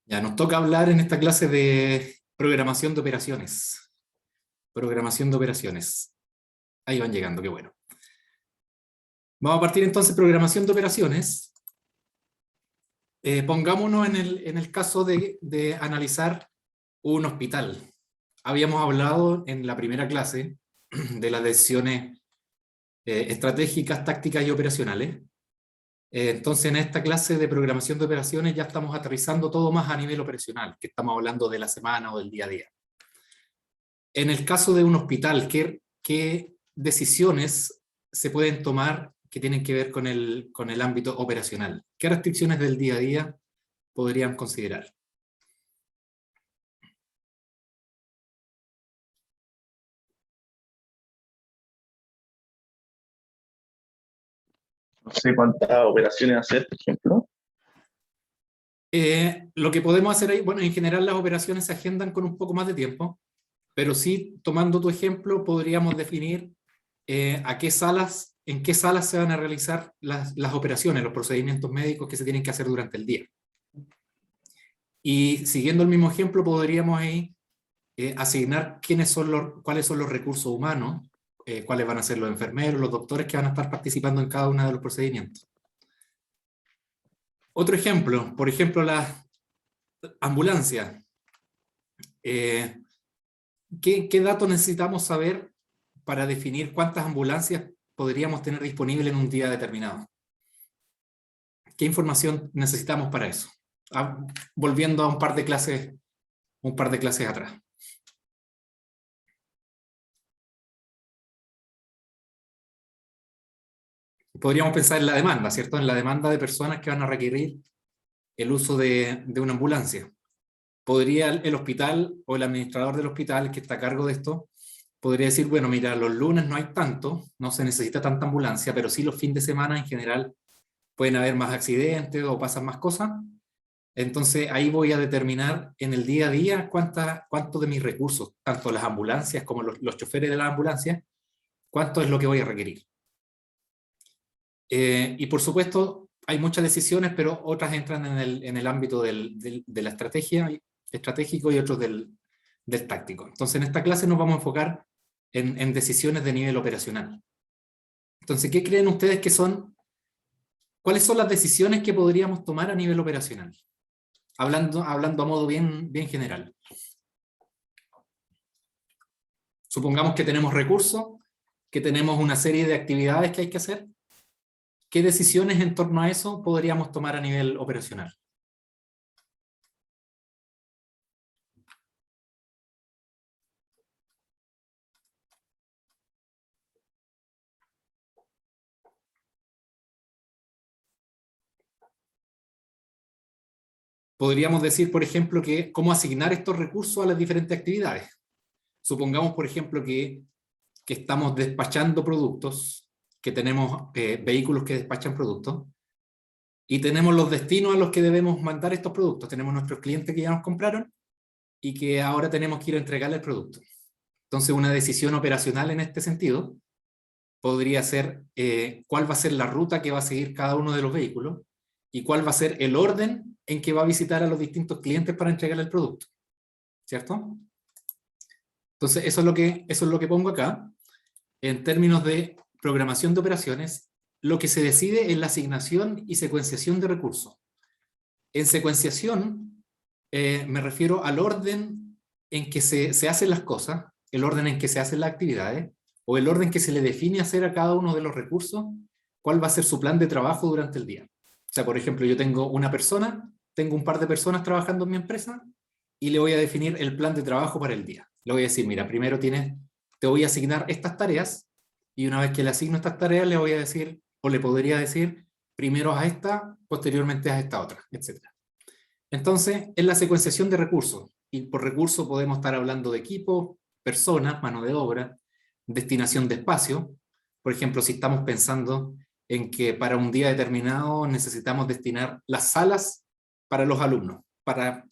Ya nos toca hablar en esta clase de programación de operaciones. Programación de operaciones. Ahí van llegando, qué bueno. Vamos a partir entonces de programación de operaciones. Pongámonos en el caso de analizar un hospital. Habíamos hablado en la primera clase de las decisiones estratégicas, tácticas y operacionales. Entonces en esta clase de programación de operaciones ya estamos aterrizando todo más a nivel operacional, que estamos hablando de la semana o del día a día. En el caso de un hospital, ¿qué decisiones se pueden tomar que tienen que ver con el ámbito operacional? ¿Qué restricciones del día a día podrían considerar? No sé cuántas operaciones hacer, por ejemplo. Lo que podemos hacer ahí, bueno, en general las operaciones se agendan con un poco más de tiempo, pero sí, tomando tu ejemplo, podríamos definir en qué salas se van a realizar las operaciones, los procedimientos médicos que se tienen que hacer durante el día. Y siguiendo el mismo ejemplo, podríamos ahí asignar cuáles son los recursos humanos, cuáles van a ser los enfermeros, los doctores que van a estar participando en cada uno de los procedimientos. Otro ejemplo, por ejemplo, la ambulancia. ¿Qué datos necesitamos saber para definir cuántas ambulancias podríamos tener disponibles en un día determinado? ¿Qué información necesitamos para eso? Volviendo a un par de clases atrás. Podríamos pensar en la demanda, ¿cierto? En la demanda de personas que van a requerir el uso de una ambulancia. Podría el hospital o el administrador del hospital que está a cargo de esto, podría decir, bueno, mira, los lunes no hay tanto, no se necesita tanta ambulancia, pero sí los fines de semana en general pueden haber más accidentes o pasan más cosas. Entonces ahí voy a determinar en el día a día cuánto de mis recursos, tanto las ambulancias como los choferes de las ambulancias, cuánto es lo que voy a requerir. Y por supuesto, hay muchas decisiones, pero otras entran en el ámbito de la estrategia estratégico y otros del táctico. Entonces en esta clase nos vamos a enfocar en decisiones de nivel operacional. Entonces, ¿qué creen ustedes que son? ¿Cuáles son las decisiones que podríamos tomar a nivel operacional? Hablando a modo bien general. Supongamos que tenemos recursos, que tenemos una serie de actividades que hay que hacer. ¿Qué decisiones en torno a eso podríamos tomar a nivel operacional? Podríamos decir, por ejemplo, que cómo asignar estos recursos a las diferentes actividades. Supongamos, por ejemplo, que estamos despachando productos, que tenemos vehículos que despachan productos, y tenemos los destinos a los que debemos mandar estos productos. Tenemos nuestros clientes que ya nos compraron, y que ahora tenemos que ir a entregarle el producto. Entonces, una decisión operacional en este sentido podría ser cuál va a ser la ruta que va a seguir cada uno de los vehículos, y cuál va a ser el orden en que va a visitar a los distintos clientes para entregarle el producto. ¿Cierto? Entonces, eso es lo que pongo acá. En términos de programación de operaciones, lo que se decide es la asignación y secuenciación de recursos. En secuenciación, me refiero al orden en que se hacen las cosas, el orden en que se hacen las actividades, o el orden que se le define hacer a cada uno de los recursos, cuál va a ser su plan de trabajo durante el día. O sea, por ejemplo, yo tengo una persona, tengo un par de personas trabajando en mi empresa, y le voy a definir el plan de trabajo para el día. Le voy a decir, mira, primero te voy a asignar estas tareas, y una vez que le asigno estas tareas, le voy a decir, o le podría decir, primero haz esta, posteriormente haz esta otra, etc. Entonces, es la secuenciación de recursos, y por recursos podemos estar hablando de equipo, personas, mano de obra, destinación de espacio. Por ejemplo, si estamos pensando en que para un día determinado necesitamos destinar las salas para los alumnos, para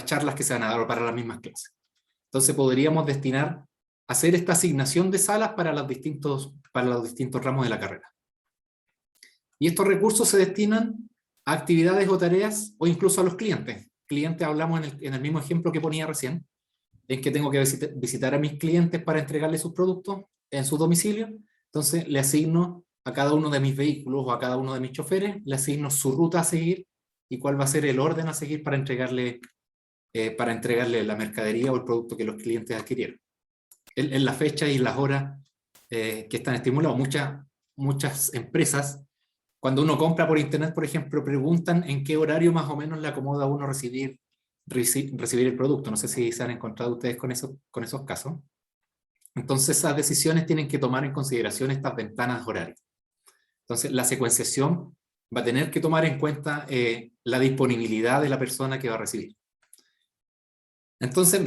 charlas que se van a dar o para las mismas clases. Entonces podríamos hacer esta asignación de salas para los distintos ramos de la carrera. Y estos recursos se destinan a actividades o tareas o incluso a los clientes. clientes hablamos en el mismo ejemplo que ponía recién, en que tengo que visitar a mis clientes para entregarles sus productos en su domicilio. Entonces le asigno a cada uno de mis vehículos o a cada uno de mis choferes, le asigno su ruta a seguir y cuál va a ser el orden a seguir para entregarle la mercadería o el producto que los clientes adquirieron. En las fechas y las horas que están estimulados. Muchas empresas, cuando uno compra por internet, por ejemplo, preguntan en qué horario más o menos le acomoda a uno recibir el producto. No sé si se han encontrado ustedes con esos casos. Entonces, esas decisiones tienen que tomar en consideración estas ventanas horarias. Entonces, la secuenciación va a tener que tomar en cuenta la disponibilidad de la persona que va a recibir. Entonces,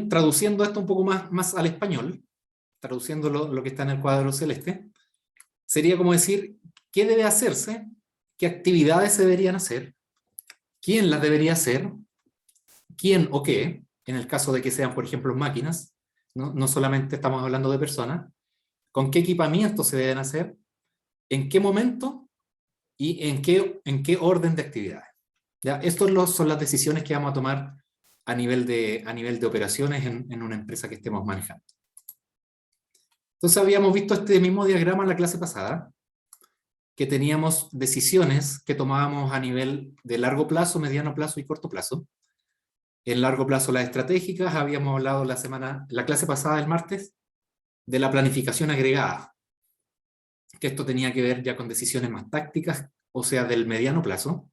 traduciendo esto un poco más al español, traduciendo lo que está en el cuadro celeste, sería como decir, ¿qué debe hacerse? ¿Qué actividades se deberían hacer? ¿Quién las debería hacer? ¿Quién o qué? En el caso de que sean, por ejemplo, máquinas, no solamente estamos hablando de personas. ¿Con qué equipamiento se deben hacer? ¿En qué momento? ¿Y en qué orden de actividades? ¿Ya? Estas son las decisiones que vamos a tomar a nivel de operaciones en una empresa que estemos manejando. Entonces habíamos visto este mismo diagrama en la clase pasada, que teníamos decisiones que tomábamos a nivel de largo plazo, mediano plazo y corto plazo. En largo plazo las estratégicas, habíamos hablado la clase pasada del martes, de la planificación agregada, que esto tenía que ver ya con decisiones más tácticas, o sea, del mediano plazo,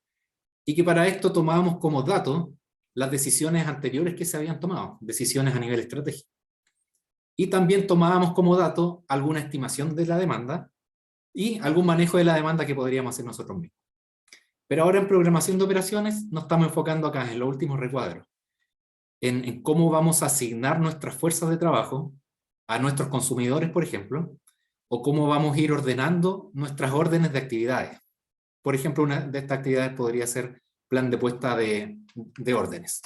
y que para esto tomábamos como dato las decisiones anteriores que se habían tomado, decisiones a nivel estratégico. Y también tomábamos como dato alguna estimación de la demanda y algún manejo de la demanda que podríamos hacer nosotros mismos. Pero ahora en programación de operaciones nos estamos enfocando acá en los últimos recuadros, en cómo vamos a asignar nuestras fuerzas de trabajo a nuestros consumidores, por ejemplo, o cómo vamos a ir ordenando nuestras órdenes de actividades. Por ejemplo, una de estas actividades podría ser plan de puesta de órdenes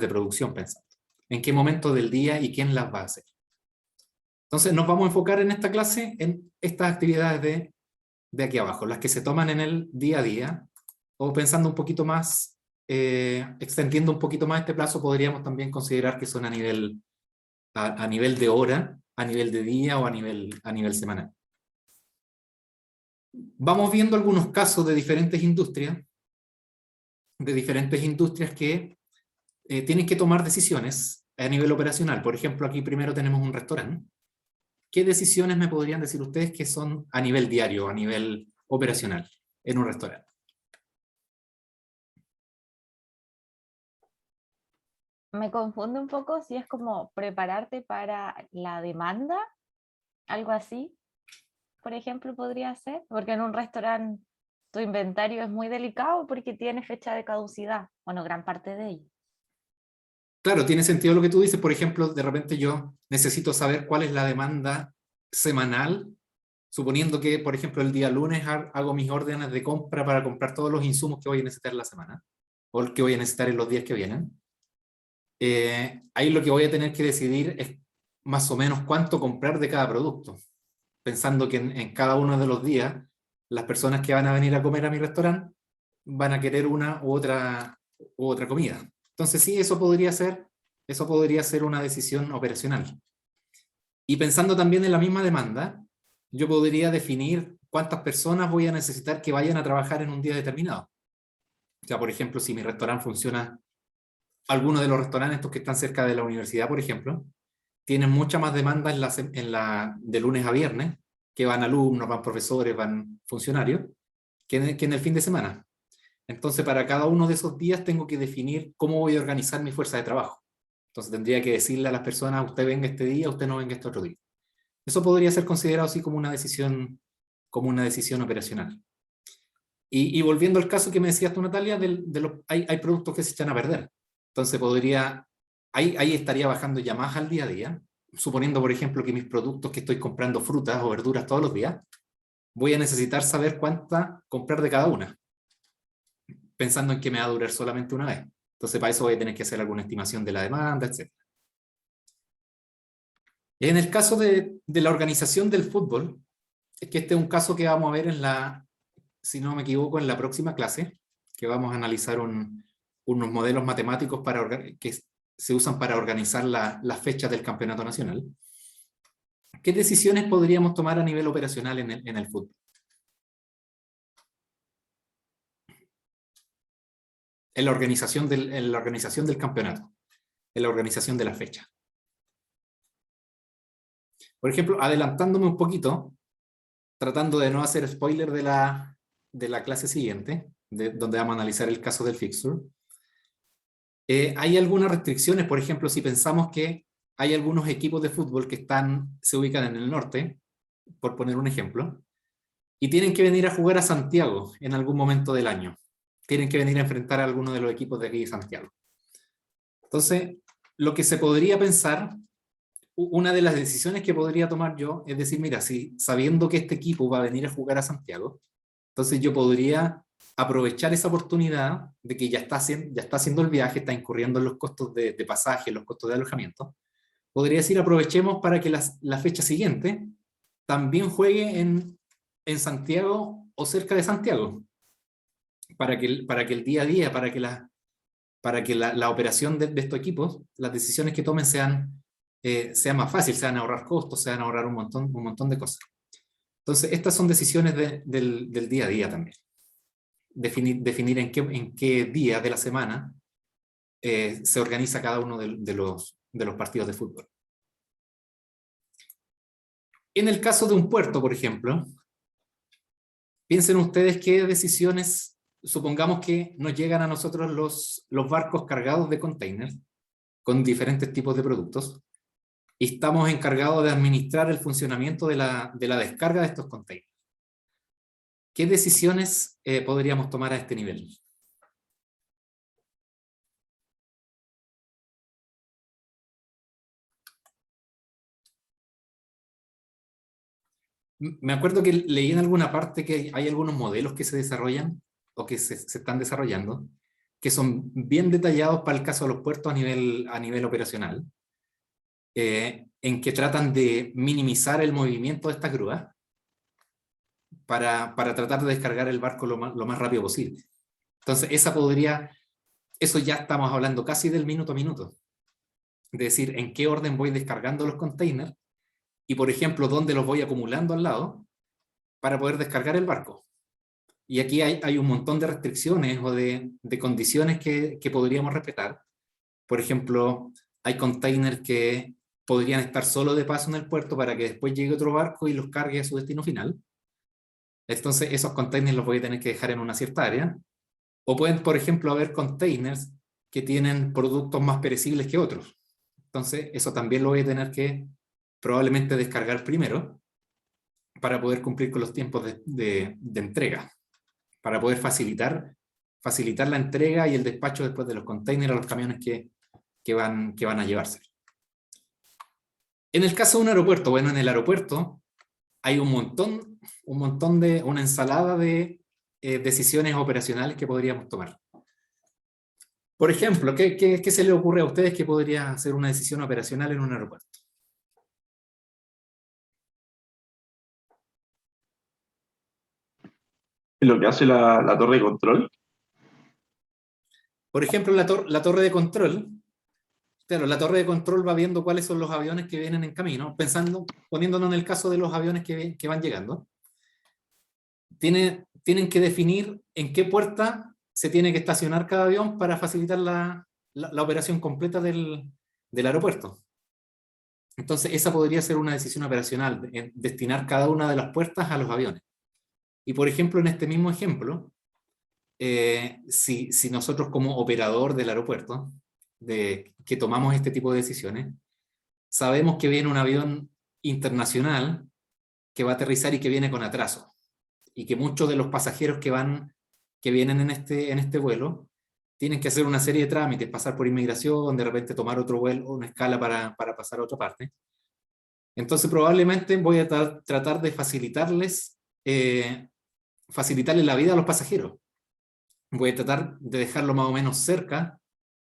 de producción, pensando. ¿En qué momento del día y quién las va a hacer? Entonces nos vamos a enfocar en esta clase en estas actividades de aquí abajo, las que se toman en el día a día, o pensando un poquito más, extendiendo un poquito más este plazo, podríamos también considerar que son a nivel de hora, a nivel de día o a nivel semanal. Vamos viendo algunos casos de diferentes industrias que tienen que tomar decisiones a nivel operacional. Por ejemplo, aquí primero tenemos un restaurante. ¿Qué decisiones me podrían decir ustedes que son a nivel diario, a nivel operacional, en un restaurante? Me confunde un poco si es como prepararte para la demanda, algo así, por ejemplo, podría ser, porque en un restaurante tu inventario es muy delicado porque tiene fecha de caducidad, bueno, gran parte de ello. Claro, tiene sentido lo que tú dices. Por ejemplo, de repente yo necesito saber cuál es la demanda semanal, suponiendo que, por ejemplo, el día lunes hago mis órdenes de compra para comprar todos los insumos que voy a necesitar la semana, o que voy a necesitar en los días que vienen. Ahí lo que voy a tener que decidir es más o menos cuánto comprar de cada producto, pensando que en cada uno de los días las personas que van a venir a comer a mi restaurante van a querer una u otra comida. Entonces sí, eso podría ser una decisión operacional. Y pensando también en la misma demanda, yo podría definir cuántas personas voy a necesitar que vayan a trabajar en un día determinado. O sea, por ejemplo, si mi restaurante funciona, algunos de los restaurantes estos que están cerca de la universidad, por ejemplo, tienen mucha más demanda de lunes a viernes, que van alumnos, van profesores, van funcionarios, que en el fin de semana. Entonces, para cada uno de esos días tengo que definir cómo voy a organizar mi fuerza de trabajo. Entonces, tendría que decirle a las personas, usted venga este día, usted no venga este otro día. Eso podría ser considerado así como una decisión operacional. Y volviendo al caso que me decías tú, Natalia, hay productos que se echan a perder. Entonces, ahí estaría bajando ya más al día a día, suponiendo, por ejemplo, que mis productos que estoy comprando frutas o verduras todos los días, voy a necesitar saber cuánta comprar de cada una, pensando en que me va a durar solamente una vez. Entonces, para eso voy a tener que hacer alguna estimación de la demanda, etc. En el caso de la organización del fútbol, es que este es un caso que vamos a ver si no me equivoco, en la próxima clase, que vamos a analizar un unos modelos matemáticos que se usan para organizar las fechas del campeonato nacional. ¿Qué decisiones podríamos tomar a nivel operacional en el fútbol? En la organización del campeonato, en la organización de la fecha. Por ejemplo, adelantándome un poquito, tratando de no hacer spoiler de la clase siguiente, donde vamos a analizar el caso del fixture, hay algunas restricciones. Por ejemplo, si pensamos que hay algunos equipos de fútbol que se ubican en el norte, por poner un ejemplo, y tienen que venir a jugar a Santiago en algún momento del año. Tienen que venir a enfrentar a alguno de los equipos de aquí de Santiago. Entonces, lo que se podría pensar, una de las decisiones que podría tomar yo, es decir, mira, si sabiendo que este equipo va a venir a jugar a Santiago, entonces yo podría aprovechar esa oportunidad de que ya está haciendo el viaje, está incurriendo en los costos de pasaje, los costos de alojamiento. Podría decir, aprovechemos para que la fecha siguiente también juegue en Santiago o cerca de Santiago, para que el día a día, para que la operación de estos equipos, las decisiones que tomen sean más fáciles, se van a ahorrar costos, se van a ahorrar un montón de cosas. Entonces, estas son decisiones del día a día también. Definir en qué día de la semana se organiza cada uno de los partidos de fútbol. En el caso de un puerto, por ejemplo, piensen ustedes qué decisiones, supongamos que nos llegan a nosotros los barcos cargados de containers con diferentes tipos de productos, y estamos encargados de administrar el funcionamiento de la descarga de estos containers. ¿Qué decisiones podríamos tomar a este nivel? Me acuerdo que leí en alguna parte que hay algunos modelos que se desarrollan o que se están desarrollando, que son bien detallados para el caso de los puertos a nivel operacional, en que tratan de minimizar el movimiento de estas grúas para tratar de descargar el barco lo más rápido posible. Entonces, eso ya estamos hablando casi del minuto a minuto. Es decir, en qué orden voy descargando los containers y, por ejemplo, dónde los voy acumulando al lado para poder descargar el barco. Y aquí hay un montón de restricciones o de condiciones que podríamos respetar. Por ejemplo, hay containers que podrían estar solo de paso en el puerto para que después llegue otro barco y los cargue a su destino final. Entonces, esos containers los voy a tener que dejar en una cierta área. O pueden, por ejemplo, haber containers que tienen productos más perecibles que otros. Entonces, eso también lo voy a tener que probablemente descargar primero para poder cumplir con los tiempos de entrega, para poder facilitar la entrega y el despacho después de los containers a los camiones que van a llevarse. En el caso de un aeropuerto, bueno, en el aeropuerto hay una ensalada de decisiones operacionales que podríamos tomar. Por ejemplo, ¿qué se le ocurre a ustedes que podría ser una decisión operacional en un aeropuerto? Lo que hace la torre de control. Por ejemplo, la torre de control. Claro, la torre de control va viendo cuáles son los aviones que vienen en camino, poniéndonos en el caso de los aviones que van llegando. Tienen que definir en qué puerta se tiene que estacionar cada avión para facilitar la operación completa del aeropuerto. Entonces, esa podría ser una decisión operacional, destinar cada una de las puertas a los aviones. Y por ejemplo, en este mismo ejemplo, si nosotros como operador del aeropuerto, que tomamos este tipo de decisiones, sabemos que viene un avión internacional que va a aterrizar y que viene con atraso, y que muchos de los pasajeros que vienen en este vuelo tienen que hacer una serie de trámites, pasar por inmigración, de repente tomar otro vuelo, una escala para pasar a otra parte. Entonces probablemente voy a tratar de facilitarles la vida a los pasajeros. Voy a tratar de dejarlo más o menos cerca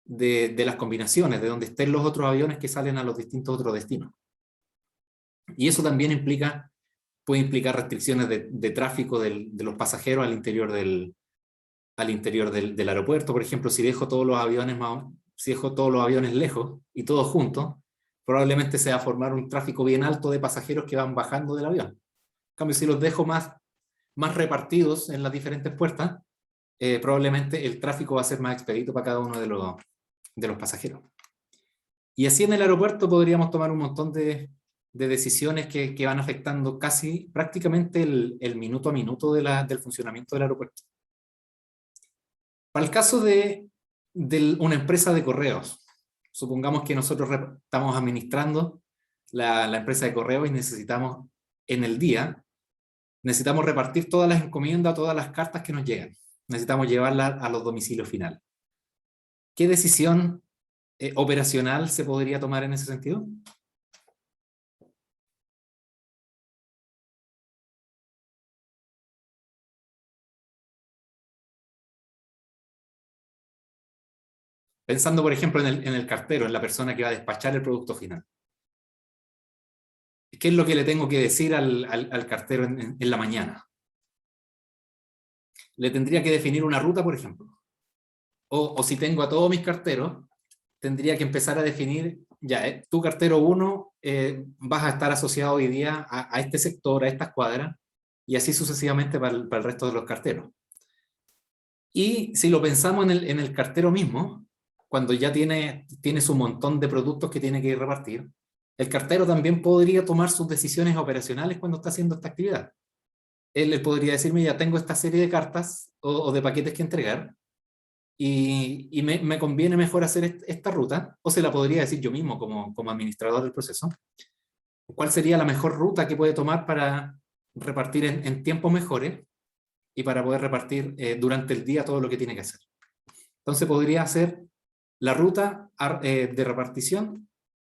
de las combinaciones, de donde estén los otros aviones que salen a los distintos otros destinos. Y eso también puede implicar restricciones de tráfico de los pasajeros al interior del al interior del aeropuerto. Por ejemplo, si dejo todos los aviones si dejo todos los aviones lejos y todos juntos, probablemente se va a formar un tráfico bien alto de pasajeros que van bajando del avión. En cambio, si los dejo más repartidos en las diferentes puertas, probablemente el tráfico va a ser más expedito para cada uno de los pasajeros. Y así en el aeropuerto podríamos tomar un montón de decisiones que van afectando prácticamente el minuto a minuto del funcionamiento del aeropuerto. Para el caso de una empresa de correos, supongamos que nosotros estamos administrando la empresa de correos y necesitamos, en el día, necesitamos repartir todas las encomiendas, todas las cartas que nos llegan. Necesitamos llevarlas a los domicilios finales. ¿Qué decisión operacional se podría tomar en ese sentido? Pensando, por ejemplo, en el cartero, en la persona que va a despachar el producto final. ¿Qué es lo que le tengo que decir al cartero en la mañana? Le tendría que definir una ruta, por ejemplo. O si tengo a todos mis carteros, tendría que empezar a definir, ya, tu cartero 1 vas a estar asociado hoy día a este sector, a estas cuadras, y así sucesivamente para el resto de los carteros. Y si lo pensamos en el cartero mismo, cuando ya tiene su montón de productos que tiene que repartir, el cartero también podría tomar sus decisiones operacionales cuando está haciendo esta actividad. Él le podría decirme, ya tengo esta serie de cartas o de paquetes que entregar, y me conviene mejor hacer esta ruta, o se la podría decir yo mismo como administrador del proceso. ¿Cuál sería la mejor ruta que puede tomar para repartir en tiempos mejores y para poder repartir durante el día todo lo que tiene que hacer? Entonces podría hacer la ruta de repartición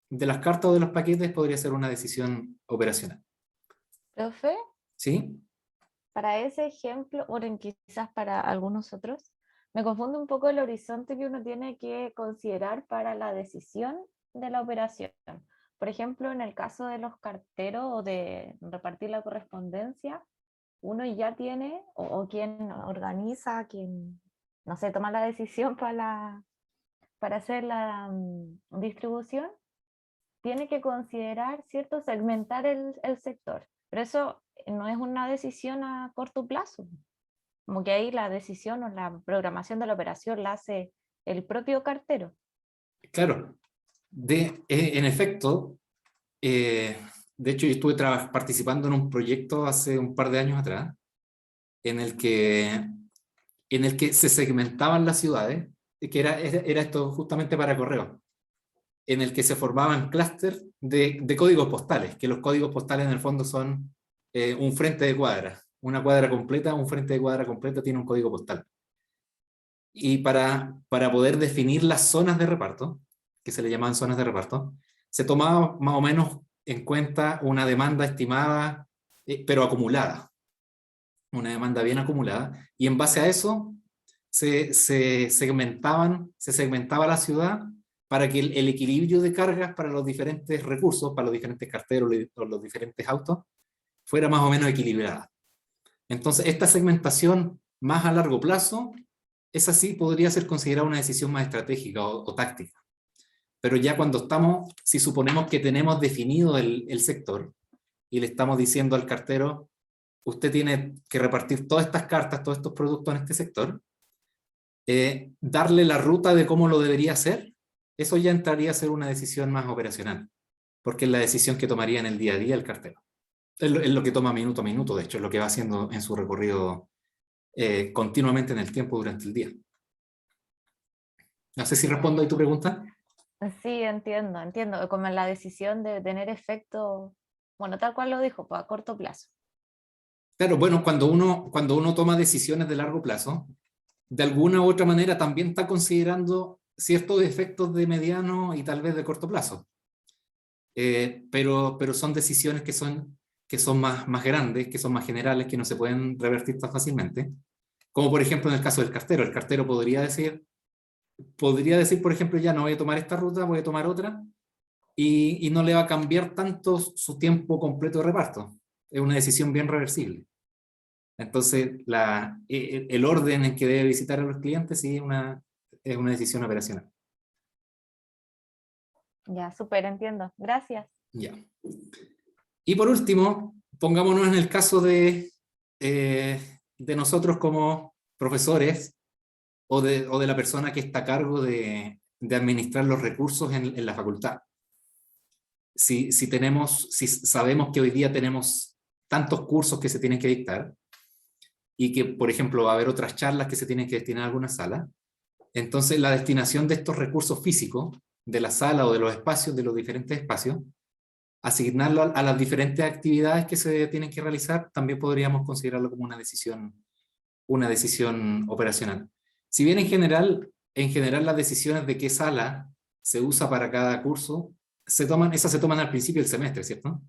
de las cartas o de los paquetes, podría ser una decisión operacional. Profe, ¿Sí? para ese ejemplo, o quizás para algunos otros, me confunde un poco el horizonte que uno tiene que considerar para la decisión de la operación. Por ejemplo, en el caso de los carteros o de repartir la correspondencia, uno ya tiene, o quien organiza, quien, no sé, toma la decisión para hacer la distribución, tiene que considerar, ¿cierto?, segmentar el sector. Pero eso no es una decisión a corto plazo. Como que ahí la decisión o la programación de la operación la hace el propio cartero. Claro. En efecto, de hecho yo estuve participando en un proyecto hace un par de años atrás, en el que se segmentaban las ciudades, que era esto justamente para correo, en el que se formaban clústeres de códigos postales, que los códigos postales en el fondo son un frente de cuadra. Una cuadra completa, un frente de cuadra completa tiene un código postal. Y para poder definir las zonas de reparto, que se le llamaban zonas de reparto, se tomaba más o menos en cuenta una demanda estimada, pero acumulada. Una demanda bien acumulada, y en base a eso se segmentaba la ciudad para que el equilibrio de cargas para los diferentes recursos, para los diferentes carteros o los diferentes autos, fuera más o menos equilibrada. Entonces, esta segmentación más a largo plazo, esa sí podría ser considerada una decisión más estratégica o táctica. Pero ya cuando si suponemos que tenemos definido el sector y le estamos diciendo al cartero, usted tiene que repartir todas estas cartas, todos estos productos en este sector, darle la ruta de cómo lo debería hacer, eso ya entraría a ser una decisión más operacional, porque es la decisión que tomaría en el día a día el cartero. Es lo que toma minuto a minuto, de hecho, es lo que va haciendo en su recorrido continuamente en el tiempo durante el día. No sé si respondo ahí tu pregunta. Sí, entiendo. Como la decisión de tener efecto, bueno, tal cual lo dijo, pues a corto plazo. Claro, bueno, cuando uno toma decisiones de largo plazo, de alguna u otra manera también está considerando ciertos efectos de mediano y tal vez de corto plazo. Pero son decisiones que son más grandes, que son más generales, que no se pueden revertir tan fácilmente. Como por ejemplo en el caso del cartero. El cartero podría decir, por ejemplo, ya no voy a tomar esta ruta, voy a tomar otra, y no le va a cambiar tanto su tiempo completo de reparto. Es una decisión bien reversible. Entonces, el orden en que debe visitar a los clientes sí es una decisión operacional. Ya, súper entiendo. Gracias. Ya. Y por último, pongámonos en el caso de nosotros como profesores o de la persona que está a cargo de administrar los recursos en la facultad. Si sabemos que hoy día tenemos tantos cursos que se tienen que dictar y que, por ejemplo, va a haber otras charlas que se tienen que destinar a alguna sala, entonces la destinación de estos recursos físicos, de la sala o de los espacios, de los diferentes espacios, asignarlo a las diferentes actividades que se tienen que realizar, también podríamos considerarlo como una decisión operacional. Si bien en general las decisiones de qué sala se usa para cada curso, esas se toman al principio del semestre, ¿cierto?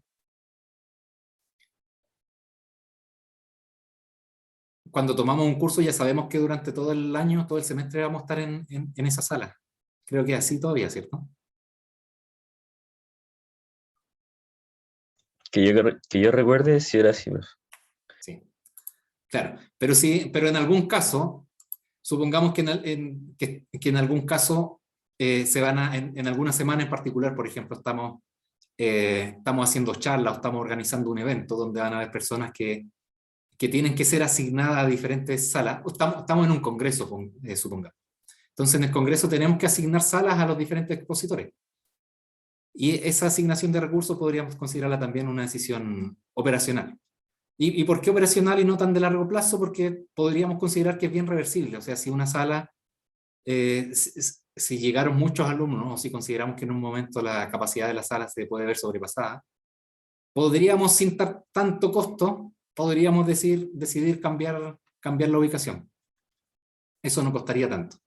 Cuando tomamos un curso ya sabemos que durante todo el año, todo el semestre vamos a estar en esa sala. Creo que así todavía, ¿cierto? Que yo recuerde si era así. Sí, claro. Pero en algún caso, supongamos que en algún caso se van en alguna semana en particular, por ejemplo, estamos haciendo charlas o estamos organizando un evento donde van a haber personas que tienen que ser asignadas a diferentes salas. Estamos en un congreso, supongamos. Entonces en el congreso tenemos que asignar salas a los diferentes expositores. Y esa asignación de recursos podríamos considerarla también una decisión operacional. ¿Y por qué operacional y no tan de largo plazo? Porque podríamos considerar que es bien reversible. O sea, si una sala, si llegaron muchos alumnos, o si consideramos que en un momento la capacidad de la sala se puede ver sobrepasada, podríamos sin tanto costo, podríamos decidir cambiar la ubicación. Eso no costaría tanto.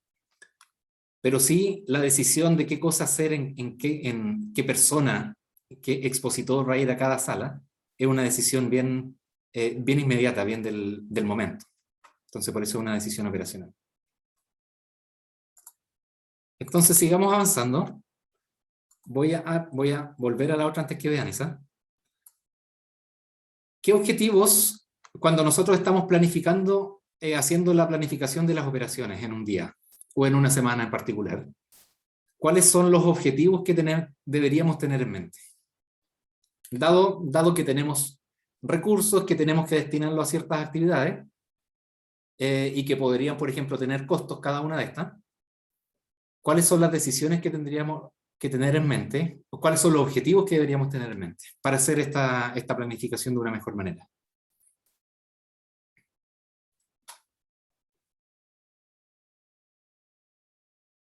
Pero sí la decisión de qué cosa hacer en qué persona, qué expositor va a ir a cada sala, es una decisión bien inmediata, bien del momento. Entonces por eso es una decisión operacional. Entonces sigamos avanzando. Voy a volver a la otra antes que vean esa. ¿Qué objetivos, cuando nosotros estamos planificando, haciendo la planificación de las operaciones en un día o en una semana en particular, cuáles son los objetivos que deberíamos tener en mente? Dado que tenemos recursos que tenemos que destinarlo a ciertas actividades y que podrían, por ejemplo, tener costos cada una de estas, ¿cuáles son las decisiones que tendríamos que tener en mente, o cuáles son los objetivos que deberíamos tener en mente para hacer esta planificación de una mejor manera?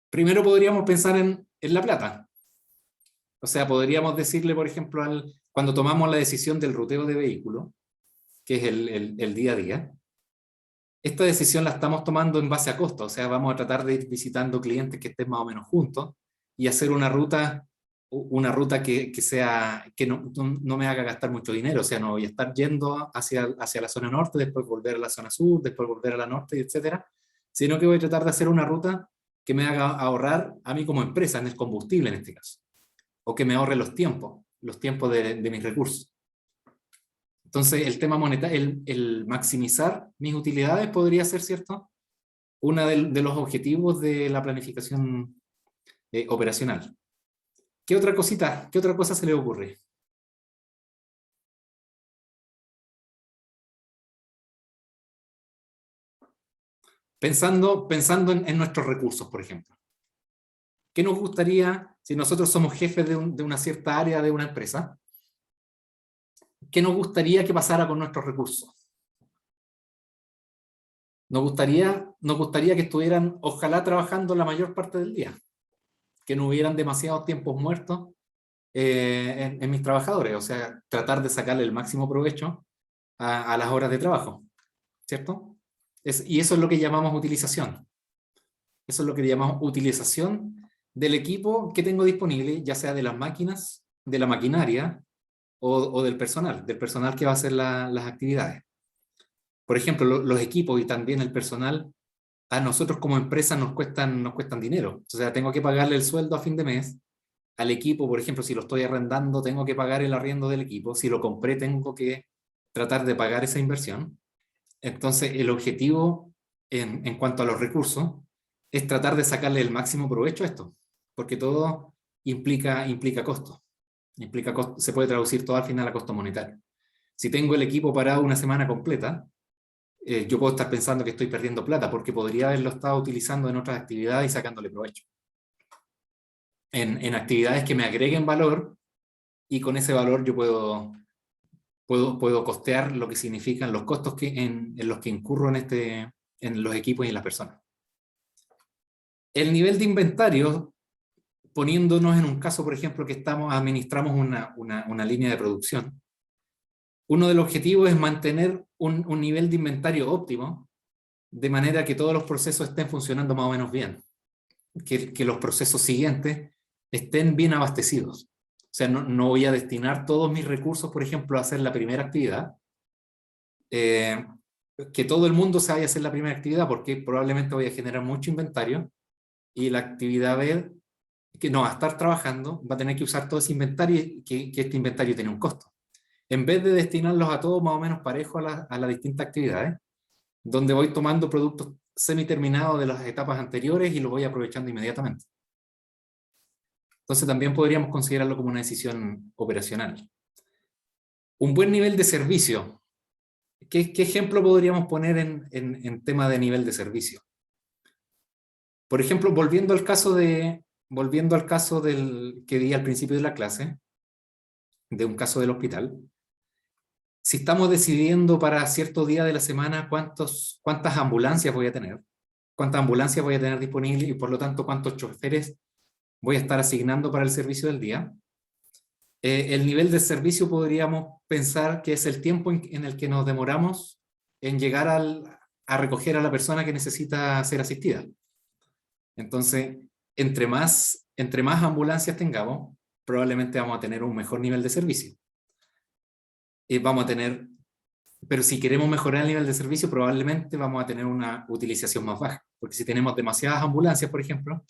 Primero podríamos pensar en la plata. O sea, podríamos decirle, por ejemplo, cuando tomamos la decisión del ruteo de vehículo, que es el día a día, esta decisión la estamos tomando en base a costo. O sea, vamos a tratar de ir visitando clientes que estén más o menos juntos y hacer una ruta que no me haga gastar mucho dinero. O sea, no voy a estar yendo hacia la zona norte, después volver a la zona sur, después volver a la norte, etcétera, sino que voy a tratar de hacer una ruta que me haga ahorrar a mí como empresa, en el combustible en este caso, o que me ahorre los tiempos de mis recursos. Entonces el tema monetario, el maximizar mis utilidades podría ser, ¿cierto?, uno de los objetivos de la planificación operacional. ¿Qué otra cosa se le ocurre? Pensando en nuestros recursos, por ejemplo. ¿Qué nos gustaría, si nosotros somos jefes de una cierta área de una empresa, qué nos gustaría que pasara con nuestros recursos? Nos gustaría que estuvieran, ojalá, trabajando la mayor parte del día, que no hubieran demasiados tiempos muertos en mis trabajadores, o sea, tratar de sacarle el máximo provecho a las horas de trabajo, ¿cierto? Y eso es lo que llamamos utilización. Eso es lo que llamamos utilización del equipo que tengo disponible, ya sea de las máquinas, de la maquinaria o del personal que va a hacer las actividades. Por ejemplo, los equipos y también el personal, a nosotros como empresa nos cuestan dinero. O sea, tengo que pagarle el sueldo a fin de mes al equipo. Por ejemplo, si lo estoy arrendando, tengo que pagar el arriendo del equipo. Si lo compré, tengo que tratar de pagar esa inversión. Entonces, el objetivo en cuanto a los recursos es tratar de sacarle el máximo provecho a esto, porque todo implica costo. Se puede traducir todo al final a costo monetario. Si tengo el equipo parado una semana completa, yo puedo estar pensando que estoy perdiendo plata, porque podría haberlo estado utilizando en otras actividades y sacándole provecho. En actividades que me agreguen valor, y con ese valor yo puedo costear lo que significan los costos en los que incurro en los equipos y en las personas. El nivel de inventario, poniéndonos en un caso, por ejemplo, que administramos una línea de producción, uno de los objetivos es mantener un nivel de inventario óptimo, de manera que todos los procesos estén funcionando más o menos bien, que los procesos siguientes estén bien abastecidos. O sea, no voy a destinar todos mis recursos, por ejemplo, a hacer la primera actividad, que todo el mundo se vaya a hacer la primera actividad, porque probablemente voy a generar mucho inventario, y la actividad B, que no va a estar trabajando, va a tener que usar todo ese inventario, que este inventario tiene un costo. En vez de destinarlos a todos más o menos parejos a las distintas actividades, donde voy tomando productos semi-terminados de las etapas anteriores y los voy aprovechando inmediatamente. Entonces también podríamos considerarlo como una decisión operacional. Un buen nivel de servicio. ¿Qué ejemplo podríamos poner en tema de nivel de servicio? Por ejemplo, volviendo al caso del que di al principio de la clase, de un caso del hospital, si estamos decidiendo para cierto día de la semana cuántas ambulancias voy a tener, disponibles, y por lo tanto cuántos choferes voy a estar asignando para el servicio del día, el nivel de servicio podríamos pensar que es el tiempo en el que nos demoramos en llegar a recoger a la persona que necesita ser asistida. Entonces, entre más ambulancias tengamos, probablemente vamos a tener un mejor nivel de servicio. Pero si queremos mejorar el nivel de servicio, probablemente vamos a tener una utilización más baja, porque si tenemos demasiadas ambulancias, por ejemplo,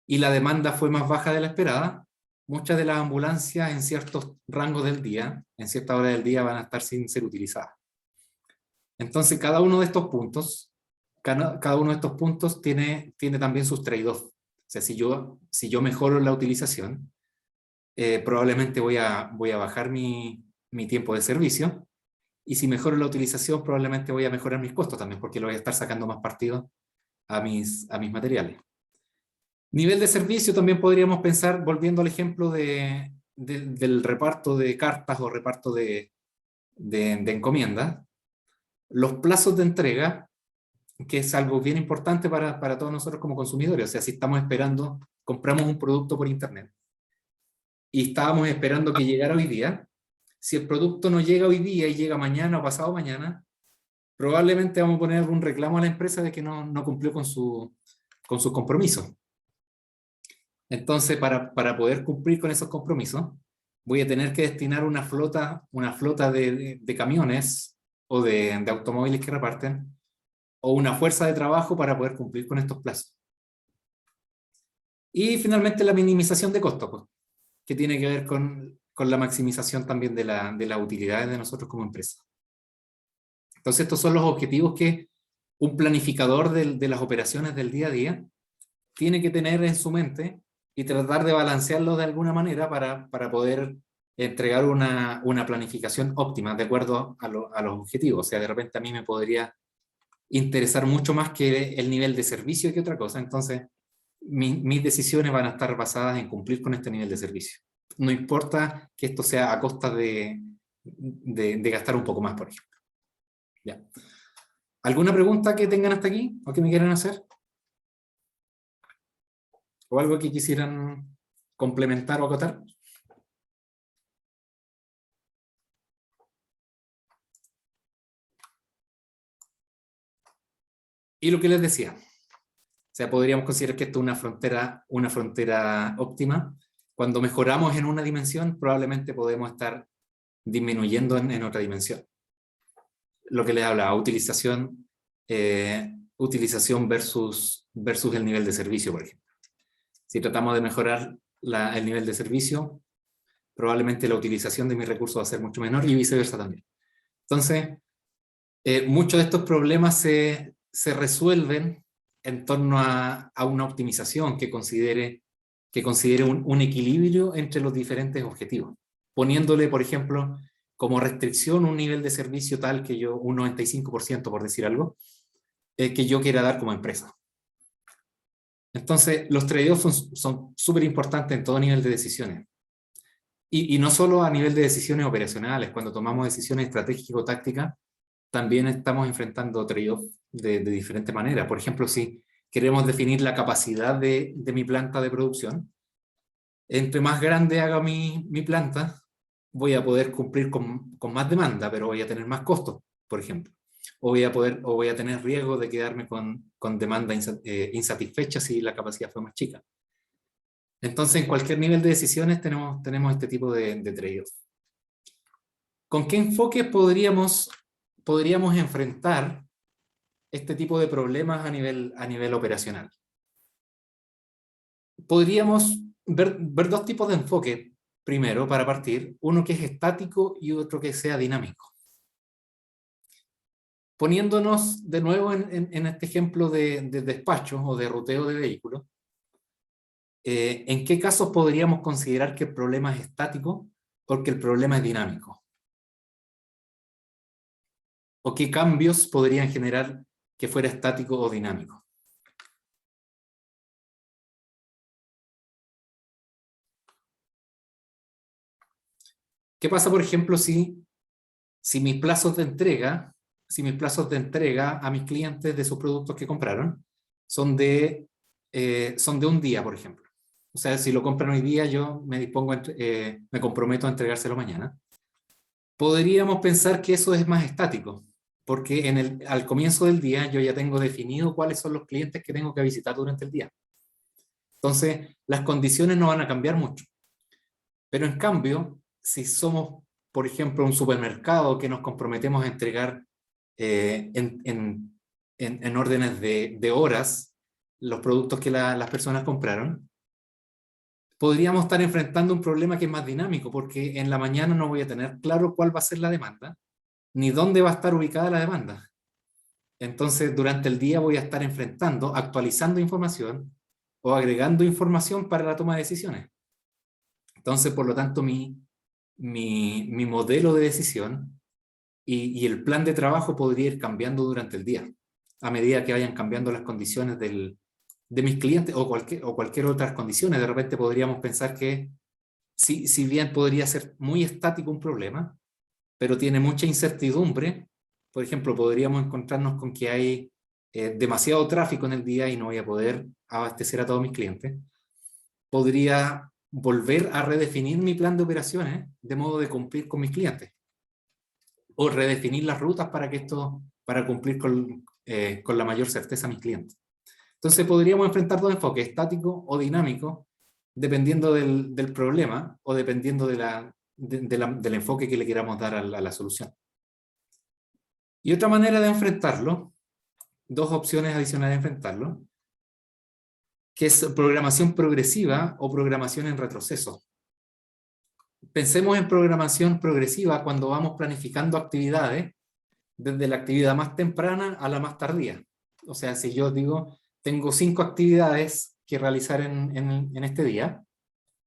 y la demanda fue más baja de la esperada, muchas de las ambulancias en ciertos rangos del día, en cierta hora del día, van a estar sin ser utilizadas. Entonces, cada uno de estos puntos tiene también sus trade-offs. O sea, si yo mejoro la utilización, probablemente voy a bajar mi tiempo de servicio, y si mejoro la utilización, probablemente voy a mejorar mis costos también, porque lo voy a estar sacando más partido a mis materiales. Nivel de servicio también podríamos pensar, volviendo al ejemplo del reparto de cartas o reparto de encomiendas, los plazos de entrega, que es algo bien importante para todos nosotros como consumidores. O sea, si estamos esperando, compramos un producto por internet y estábamos esperando que llegara hoy día, si el producto no llega hoy día y llega mañana o pasado mañana, probablemente vamos a poner algún reclamo a la empresa de que no cumplió con sus compromisos. Entonces, para poder cumplir con esos compromisos, voy a tener que destinar una flota de camiones o de automóviles que reparten, o una fuerza de trabajo para poder cumplir con estos plazos. Y finalmente la minimización de costos, pues, que tiene que ver con la maximización también de las utilidades de nosotros como empresa. Entonces estos son los objetivos que un planificador de las operaciones del día a día tiene que tener en su mente, y tratar de balancearlo de alguna manera para poder entregar una planificación óptima de acuerdo a los objetivos. O sea, de repente a mí me podría interesar mucho más que el nivel de servicio que otra cosa. Entonces, mis decisiones van a estar basadas en cumplir con este nivel de servicio. No importa que esto sea a costa de gastar un poco más, por ejemplo. ¿Ya? ¿Alguna pregunta que tengan hasta aquí o que me quieran hacer? ¿O algo que quisieran complementar o acotar? Y lo que les decía, o sea, podríamos considerar que esto es una frontera óptima. Cuando mejoramos en una dimensión, probablemente podemos estar disminuyendo en otra dimensión. Lo que les hablaba, utilización versus el nivel de servicio, por ejemplo. Si tratamos de mejorar el nivel de servicio, probablemente la utilización de mis recursos va a ser mucho menor, y viceversa también. Entonces, Muchos de estos problemas se resuelven en torno a una optimización que considere un equilibrio entre los diferentes objetivos, poniéndole, por ejemplo, como restricción un nivel de servicio tal que yo, un 95%, por decir algo, que yo quiera dar como empresa. Entonces, los trade-offs son súper importantes en todo nivel de decisiones. Y no solo a nivel de decisiones operacionales, cuando tomamos decisiones estratégico-tácticas, también estamos enfrentando trade-offs de diferente manera. Por ejemplo, si queremos definir la capacidad de mi planta de producción, entre más grande haga mi planta, voy a poder cumplir con más demanda, pero voy a tener más costos, por ejemplo. O voy a tener riesgo de quedarme con demanda insatisfecha si la capacidad fue más chica. Entonces, en cualquier nivel de decisiones tenemos este tipo de trade-off. ¿Con qué enfoque podríamos enfrentar este tipo de problemas a nivel operacional? Podríamos ver dos tipos de enfoque, primero, para partir, uno que es estático y otro que sea dinámico. Poniéndonos de nuevo en este ejemplo de despacho o de ruteo de vehículos, ¿en qué casos podríamos considerar que el problema es estático o que el problema es dinámico? ¿O qué cambios podrían generar que fuera estático o dinámico? ¿Qué pasa, por ejemplo, si mis plazos de entrega, a mis clientes de sus productos que compraron son de un día, por ejemplo? O sea, si lo compran hoy día, yo me comprometo a entregárselo mañana. Podríamos pensar que eso es más estático, porque al comienzo del día yo ya tengo definido cuáles son los clientes que tengo que visitar durante el día. Entonces, las condiciones no van a cambiar mucho. Pero en cambio, si somos, por ejemplo, un supermercado que nos comprometemos a entregar en órdenes de horas los productos que las personas compraron, podríamos estar enfrentando un problema que es más dinámico, porque en la mañana no voy a tener claro cuál va a ser la demanda, ni dónde va a estar ubicada la demanda. Entonces, durante el día voy a estar enfrentando, actualizando información o agregando información para la toma de decisiones. Entonces, por lo tanto, mi modelo de decisión y el plan de trabajo podría ir cambiando durante el día, a medida que vayan cambiando las condiciones de mis clientes o cualquier otras condiciones. De repente podríamos pensar que si bien podría ser muy estático un problema, pero tiene mucha incertidumbre, por ejemplo, podríamos encontrarnos con que hay demasiado tráfico en el día y no voy a poder abastecer a todos mis clientes. Podría volver a redefinir mi plan de operaciones de modo de cumplir con mis clientes. O redefinir las rutas para cumplir con la mayor certeza a mis clientes. Entonces podríamos enfrentar dos enfoques, estático o dinámico, dependiendo del problema o dependiendo del enfoque que le queramos dar a la solución. Y otra manera de enfrentarlo, dos opciones adicionales de enfrentarlo, que es programación progresiva o programación en retroceso. Pensemos en programación progresiva cuando vamos planificando actividades desde la actividad más temprana a la más tardía. O sea, si yo digo, tengo 5 actividades que realizar en este día,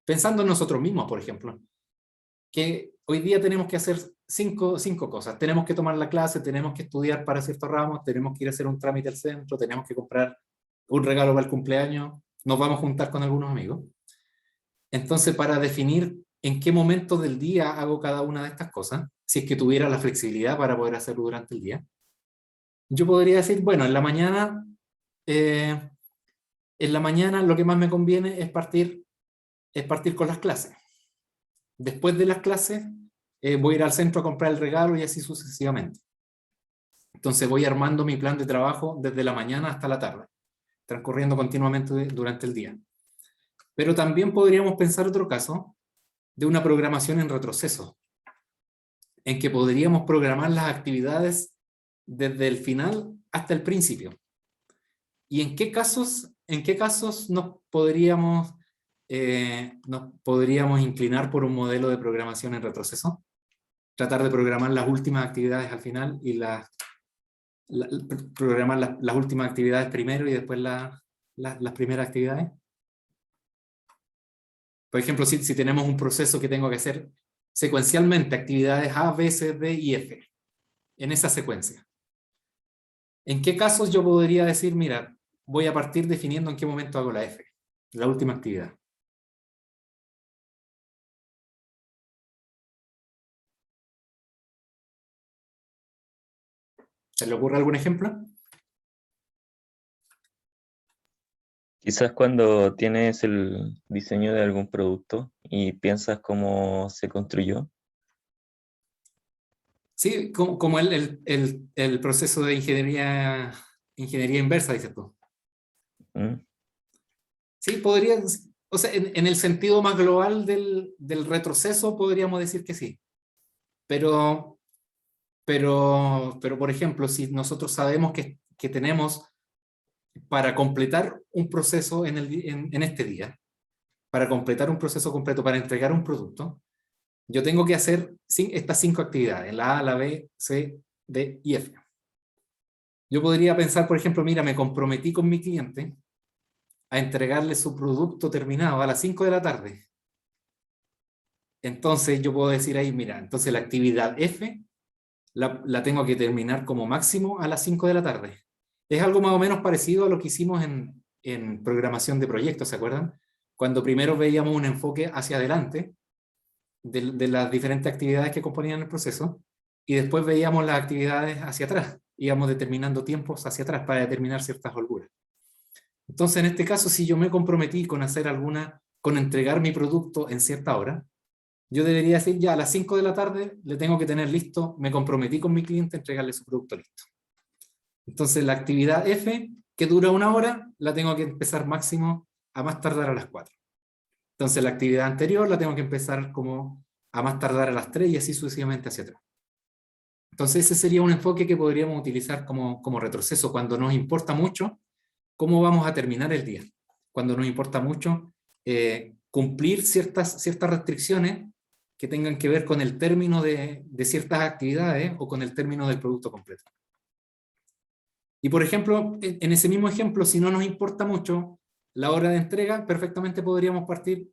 pensando en nosotros mismos, por ejemplo, que hoy día tenemos que hacer cinco cosas. Tenemos que tomar la clase, tenemos que estudiar para ciertos ramos, tenemos que ir a hacer un trámite al centro, tenemos que comprar un regalo para el cumpleaños, nos vamos a juntar con algunos amigos. Entonces, para definir en qué momento del día hago cada una de estas cosas, si es que tuviera la flexibilidad para poder hacerlo durante el día, yo podría decir, bueno, en la mañana lo que más me conviene es partir con las clases. Después de las clases voy a ir al centro a comprar el regalo y así sucesivamente. Entonces voy armando mi plan de trabajo desde la mañana hasta la tarde, transcurriendo continuamente durante el día. Pero también podríamos pensar otro caso de una programación en retroceso, en que podríamos programar las actividades desde el final hasta el principio. ¿Y en qué casos nos podríamos inclinar por un modelo de programación en retroceso? Tratar de programar las últimas actividades al final y las programar las últimas actividades primero y después las primeras actividades. Por ejemplo, si tenemos un proceso que tengo que hacer secuencialmente, actividades A, B, C, D y F, en esa secuencia. ¿En qué casos yo podría decir, mira, voy a partir definiendo en qué momento hago la F, la última actividad? ¿Se le ocurre algún ejemplo? Quizás cuando tienes el diseño de algún producto y piensas cómo se construyó. Sí, como el proceso de ingeniería inversa, dices tú. ¿Mm? Sí, podría, o sea, en el sentido más global del retroceso podríamos decir que sí. Pero, por ejemplo, si nosotros sabemos que tenemos para completar un proceso en este día, para completar un proceso completo, para entregar un producto, yo tengo que hacer estas 5 actividades, la A, la B, C, D y F. Yo podría pensar, por ejemplo, mira, me comprometí con mi cliente a entregarle su producto terminado a las 5 de la tarde. Entonces yo puedo decir ahí, mira, entonces la actividad F la tengo que terminar como máximo a las 5 de la tarde. Es algo más o menos parecido a lo que hicimos en programación de proyectos, ¿se acuerdan? Cuando primero veíamos un enfoque hacia adelante de las diferentes actividades que componían el proceso, y después veíamos las actividades hacia atrás, íbamos determinando tiempos hacia atrás para determinar ciertas holguras. Entonces, en este caso, si yo me comprometí con con entregar mi producto en cierta hora, yo debería decir, ya a las 5 de la tarde le tengo que tener listo, me comprometí con mi cliente a entregarle su producto listo. Entonces, la actividad F, que dura 1 hora, la tengo que empezar máximo a más tardar a las 4. Entonces, la actividad anterior la tengo que empezar como a más tardar a las 3 y así sucesivamente hacia atrás. Entonces, ese sería un enfoque que podríamos utilizar como retroceso cuando nos importa mucho cómo vamos a terminar el día. Cuando nos importa mucho cumplir ciertas restricciones que tengan que ver con el término de ciertas actividades o con el término del producto completo. Y por ejemplo, en ese mismo ejemplo, si no nos importa mucho la hora de entrega, perfectamente podríamos partir,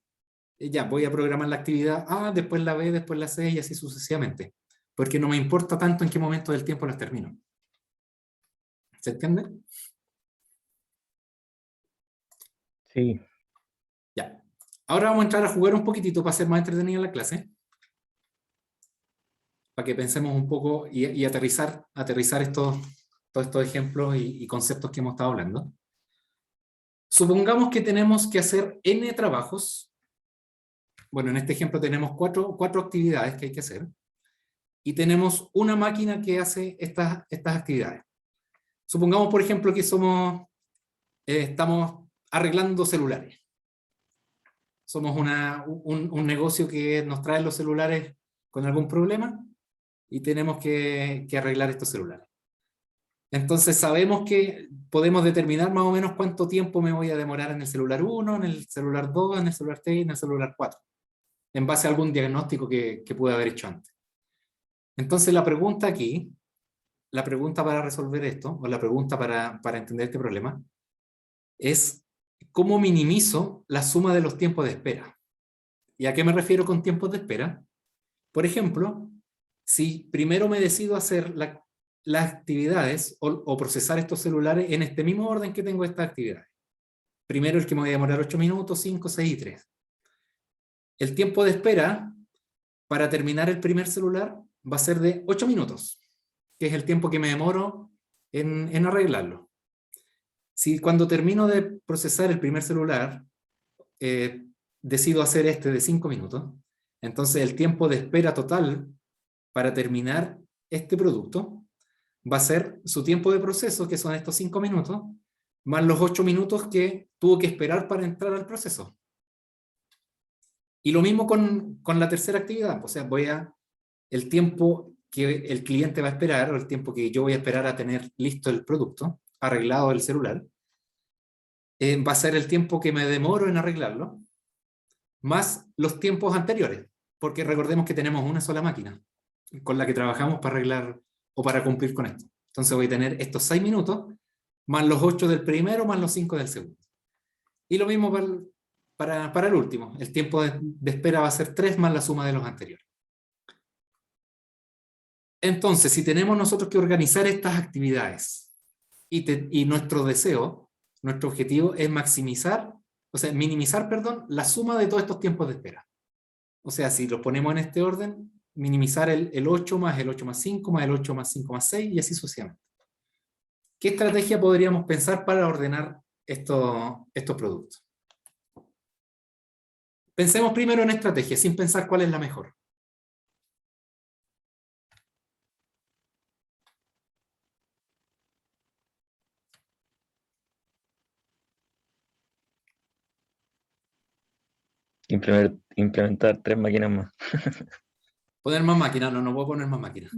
ya voy a programar la actividad A, después la B, después la C y así sucesivamente. Porque no me importa tanto en qué momento del tiempo las termino. ¿Se entiende? Sí. Ya. Ahora vamos a entrar a jugar un poquitito para hacer más entretenida la clase. Para que pensemos un poco y aterrizar todos estos ejemplos y conceptos que hemos estado hablando. Supongamos que tenemos que hacer N trabajos. Bueno, en este ejemplo tenemos cuatro actividades que hay que hacer. Y tenemos una máquina que hace estas actividades. Supongamos, por ejemplo, que estamos arreglando celulares. Somos un negocio que nos trae los celulares con algún problema y tenemos que arreglar estos celulares. Entonces sabemos que podemos determinar más o menos cuánto tiempo me voy a demorar en el celular 1, en el celular 2, en el celular 3 y en el celular 4, en base a algún diagnóstico que pude haber hecho antes. Entonces la pregunta aquí, la pregunta para resolver esto, o la pregunta para entender este problema, es ¿cómo minimizo la suma de los tiempos de espera? ¿Y a qué me refiero con tiempos de espera? Por ejemplo, si primero me decido hacer las actividades o procesar estos celulares en este mismo orden que tengo estas actividades. Primero el que me voy a demorar 8 minutos, 5, 6 y 3. El tiempo de espera para terminar el primer celular va a ser de 8 minutos, que es el tiempo que me demoro en arreglarlo. Si cuando termino de procesar el primer celular, decido hacer este de 5 minutos, entonces el tiempo de espera total para terminar este producto va a ser su tiempo de proceso, que son estos 5 minutos, más los 8 minutos que tuvo que esperar para entrar al proceso. Y lo mismo con la tercera actividad, o sea, el tiempo que el cliente va a esperar, o el tiempo que yo voy a esperar a tener listo el producto, arreglado el celular, va a ser el tiempo que me demoro en arreglarlo, más los tiempos anteriores, porque recordemos que tenemos una sola máquina con la que trabajamos para arreglar o para cumplir con esto. Entonces voy a tener estos 6 minutos, más los 8 del primero, más los 5 del segundo. Y lo mismo para el último. El tiempo de espera va a ser 3 más la suma de los anteriores. Entonces, si tenemos nosotros que organizar estas actividades y nuestro deseo, nuestro objetivo es minimizar, la suma de todos estos tiempos de espera. O sea, si los ponemos en este orden, minimizar el 8 más el 8 más 5 más el 8 más 5 más 6 y así sucesivamente. ¿Qué estrategia podríamos pensar para ordenar estos productos? Pensemos primero en estrategia, sin pensar cuál es la mejor. Implementar 3 máquinas más. Poner más máquinas, no puedo poner más máquinas.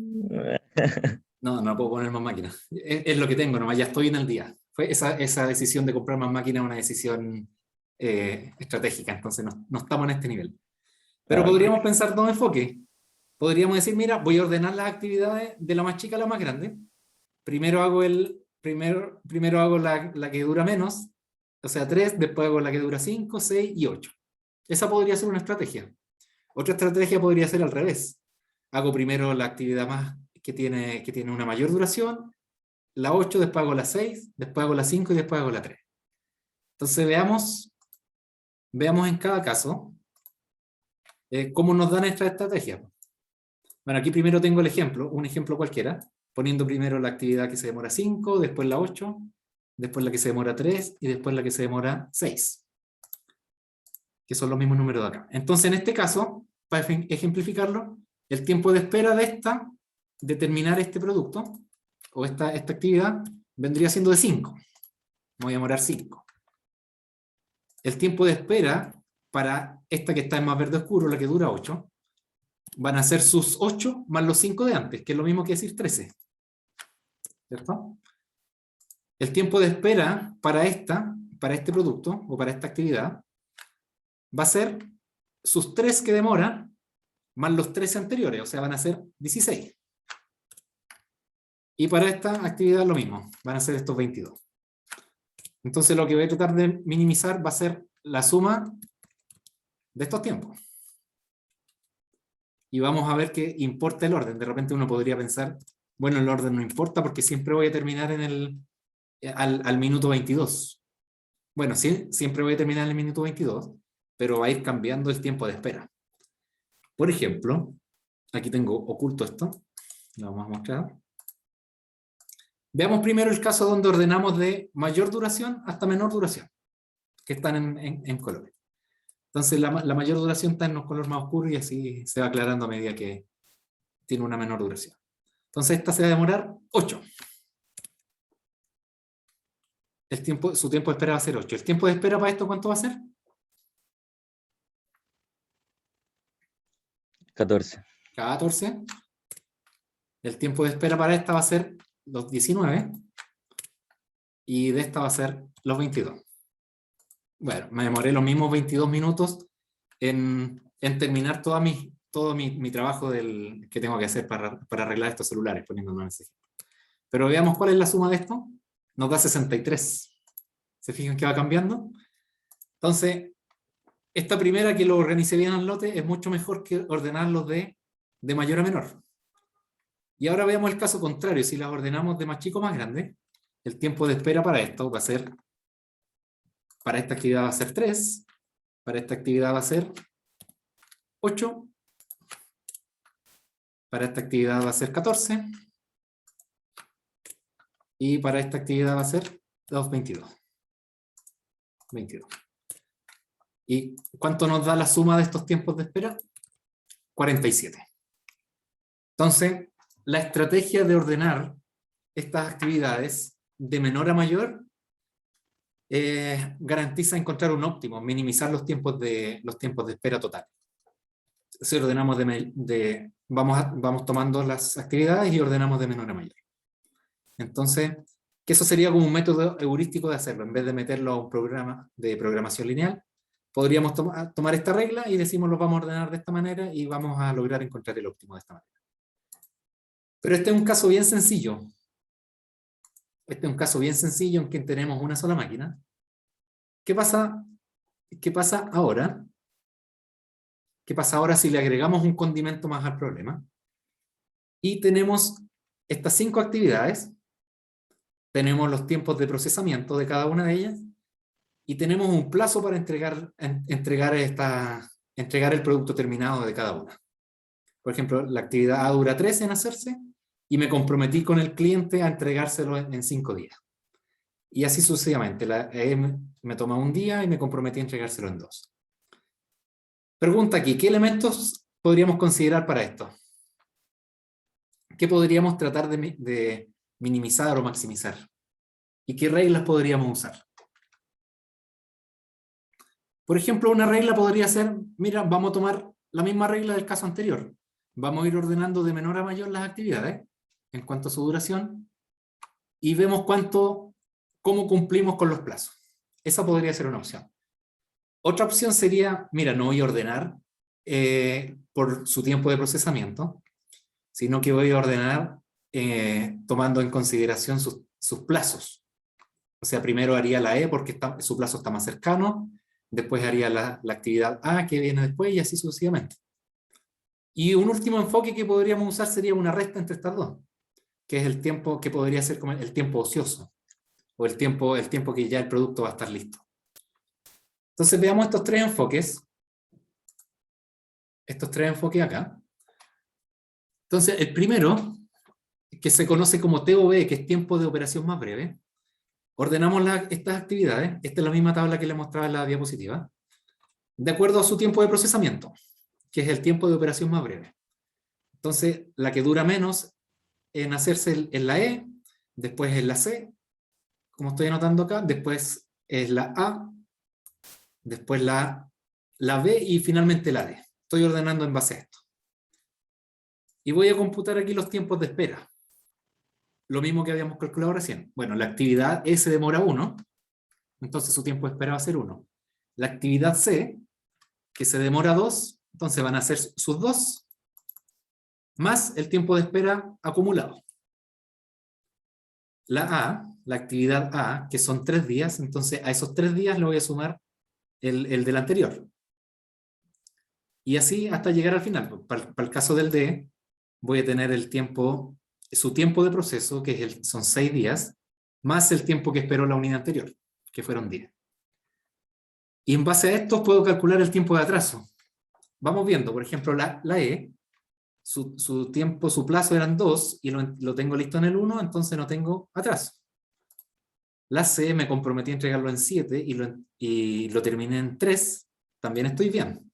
No puedo poner más máquinas. Es lo que tengo, nomás ya estoy en el día. Fue esa decisión de comprar más máquinas una decisión estratégica, entonces no estamos en este nivel. Pero podríamos pensar dos enfoques. Podríamos decir, mira, voy a ordenar las actividades de la más chica a la más grande. Primero hago la que dura menos, o sea 3, después hago la que dura 5, 6 y 8. Esa podría ser una estrategia. Otra estrategia podría ser al revés. Hago primero la actividad más que tiene una mayor duración, la 8, después hago la 6, después hago la 5 y después hago la 3. Entonces veamos en cada caso cómo nos dan esta estrategia. Bueno, aquí primero tengo el ejemplo, un ejemplo cualquiera, poniendo primero la actividad que se demora 5, después la 8, después la que se demora 3 y después la que se demora 6. Que son los mismos números de acá. Entonces, en este caso, para ejemplificarlo, el tiempo de espera de terminar este producto, o esta actividad, vendría siendo de 5. Me voy a demorar 5. El tiempo de espera para esta que está en más verde oscuro, la que dura 8, van a ser sus 8 más los 5 de antes, que es lo mismo que decir 13. ¿Cierto? El tiempo de espera para este producto, o para esta actividad, va a ser sus 3 que demora, más los 13 anteriores, o sea, van a ser 16. Y para esta actividad lo mismo, van a ser estos 22. Entonces lo que voy a tratar de minimizar va a ser la suma de estos tiempos. Y vamos a ver que importa el orden. De repente uno podría pensar, bueno, el orden no importa porque siempre voy a terminar al minuto 22. Bueno, sí, siempre voy a terminar en el minuto 22, pero va a ir cambiando el tiempo de espera. Por ejemplo, aquí tengo oculto esto, lo vamos a mostrar. Veamos primero el caso donde ordenamos de mayor duración hasta menor duración, que están en colores. Entonces la mayor duración está en un color más oscuro y así se va aclarando a medida que tiene una menor duración. Entonces esta se va a demorar 8. Su tiempo de espera va a ser 8. ¿El tiempo de espera para esto cuánto va a ser? 14. 14. El tiempo de espera para esta va a ser los 19. Y de esta va a ser los 22. Bueno, me demoré los mismos 22 minutos en terminar todo mi trabajo que tengo que hacer para arreglar estos celulares, poniéndome en ese ejemplo. Pero veamos cuál es la suma de esto. Nos da 63. ¿Se fijan que va cambiando? Entonces, esta primera que lo organice bien al lote es mucho mejor que ordenarlos de mayor a menor. Y ahora veamos el caso contrario. Si las ordenamos de más chico a más grande, el tiempo de espera para esto va a ser, para esta actividad va a ser 3, para esta actividad va a ser 8, para esta actividad va a ser 14, y para esta actividad va a ser 22. ¿Y cuánto nos da la suma de estos tiempos de espera? 47. Entonces, la estrategia de ordenar estas actividades de menor a mayor garantiza encontrar un óptimo, minimizar los tiempos de espera total. Si ordenamos vamos tomando las actividades y ordenamos de menor a mayor. Entonces, que eso sería como un método heurístico de hacerlo. En vez de meterlo a un programa de programación lineal, podríamos tomar esta regla y decimos lo vamos a ordenar de esta manera y vamos a lograr encontrar el óptimo de esta manera. Pero este es un caso bien sencillo. Este es un caso bien sencillo en que tenemos una sola máquina. ¿Qué pasa ahora? ¿Qué pasa ahora si le agregamos un condimento más al problema? Y tenemos estas 5 actividades, tenemos los tiempos de procesamiento de cada una de ellas, y tenemos un plazo para entregar el producto terminado de cada una. Por ejemplo, la actividad A dura 3 en hacerse, y me comprometí con el cliente a entregárselo en 5 días. Y así sucesivamente. La E me toma un día y me comprometí a entregárselo en 2. Pregunta aquí, ¿qué elementos podríamos considerar para esto? ¿Qué podríamos tratar de minimizar o maximizar? ¿Y qué reglas podríamos usar? Por ejemplo, una regla podría ser, mira, vamos a tomar la misma regla del caso anterior. Vamos a ir ordenando de menor a mayor las actividades en cuanto a su duración y vemos cómo cumplimos con los plazos. Esa podría ser una opción. Otra opción sería, mira, no voy a ordenar por su tiempo de procesamiento, sino que voy a ordenar tomando en consideración sus plazos. O sea, primero haría la E porque su plazo está más cercano, después haría la actividad A que viene después y así sucesivamente. Y un último enfoque que podríamos usar sería una resta entre estas dos, que es el tiempo que podría ser como el tiempo ocioso, o el tiempo que ya el producto va a estar listo. Entonces veamos estos 3 enfoques. Estos 3 enfoques acá. Entonces el primero, que se conoce como TOB, que es tiempo de operación más breve, ordenamos estas actividades, esta es la misma tabla que les mostraba en la diapositiva, de acuerdo a su tiempo de procesamiento, que es el tiempo de operación más breve. Entonces, la que dura menos en hacerse en la E, después es la C, como estoy anotando acá, después es la A, después la B y finalmente la D. Estoy ordenando en base a esto. Y voy a computar aquí los tiempos de espera. Lo mismo que habíamos calculado recién. Bueno, la actividad E se demora 1, entonces su tiempo de espera va a ser 1. La actividad C, que se demora 2, entonces van a ser sus 2, más el tiempo de espera acumulado. La A, la actividad A, que son 3 días, entonces a esos 3 días le voy a sumar el del anterior. Y así hasta llegar al final. Para el caso del D, voy a tener su tiempo de proceso, que son 6 días, más el tiempo que esperó la unidad anterior, que fueron 10. Y en base a esto puedo calcular el tiempo de atraso. Vamos viendo, por ejemplo, la E, su plazo eran 2 y lo tengo listo en el 1, entonces no tengo atraso. La C me comprometí a entregarlo en 7 y lo terminé en 3, también estoy bien.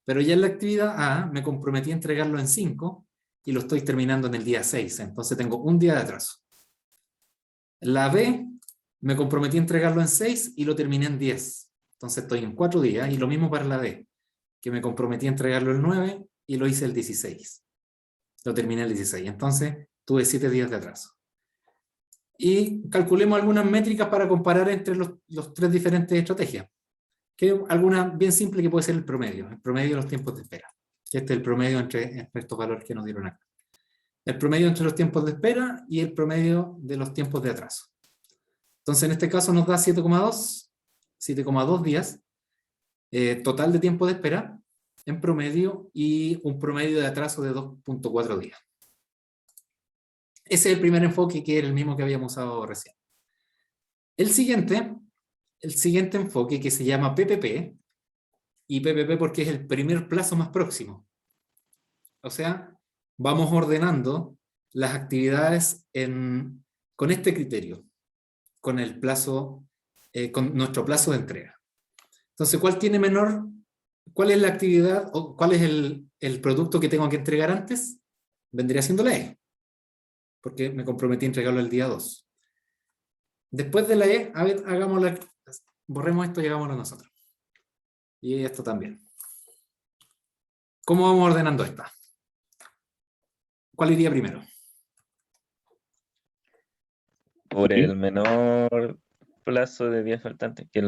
Pero ya en la actividad A me comprometí a entregarlo en 5 y lo estoy terminando en el día 6, entonces tengo un día de atraso. La B me comprometí a entregarlo en 6 y lo terminé en 10, entonces estoy en 4 días, y lo mismo para la D, que me comprometí a entregarlo el 9 y lo hice el 16. Lo terminé el 16, entonces tuve 7 días de atraso. Y calculemos algunas métricas para comparar entre los 3 diferentes estrategias. Que alguna bien simple que puede ser el promedio de los tiempos de espera. Este es el promedio entre estos valores que nos dieron acá. El promedio entre los tiempos de espera y el promedio de los tiempos de atraso. Entonces en este caso nos da 7,2 días total de tiempo de espera en promedio y un promedio de atraso de 2,4 días. Ese es el primer enfoque, que era el mismo que habíamos usado recién. El siguiente enfoque, que se llama PPP, y PPP porque es el primer plazo más próximo. O sea, vamos ordenando las actividades con este criterio, con el plazo, con nuestro plazo de entrega. Entonces, ¿cuál es la actividad o cuál es el producto que tengo que entregar antes? Vendría siendo la E, porque me comprometí a entregarlo el día 2. Después de la E, a ver, borremos esto y hagámoslo nosotros. Y esto también. ¿Cómo vamos ordenando esta? ¿Cuál iría primero? Por el menor plazo de días faltantes, que es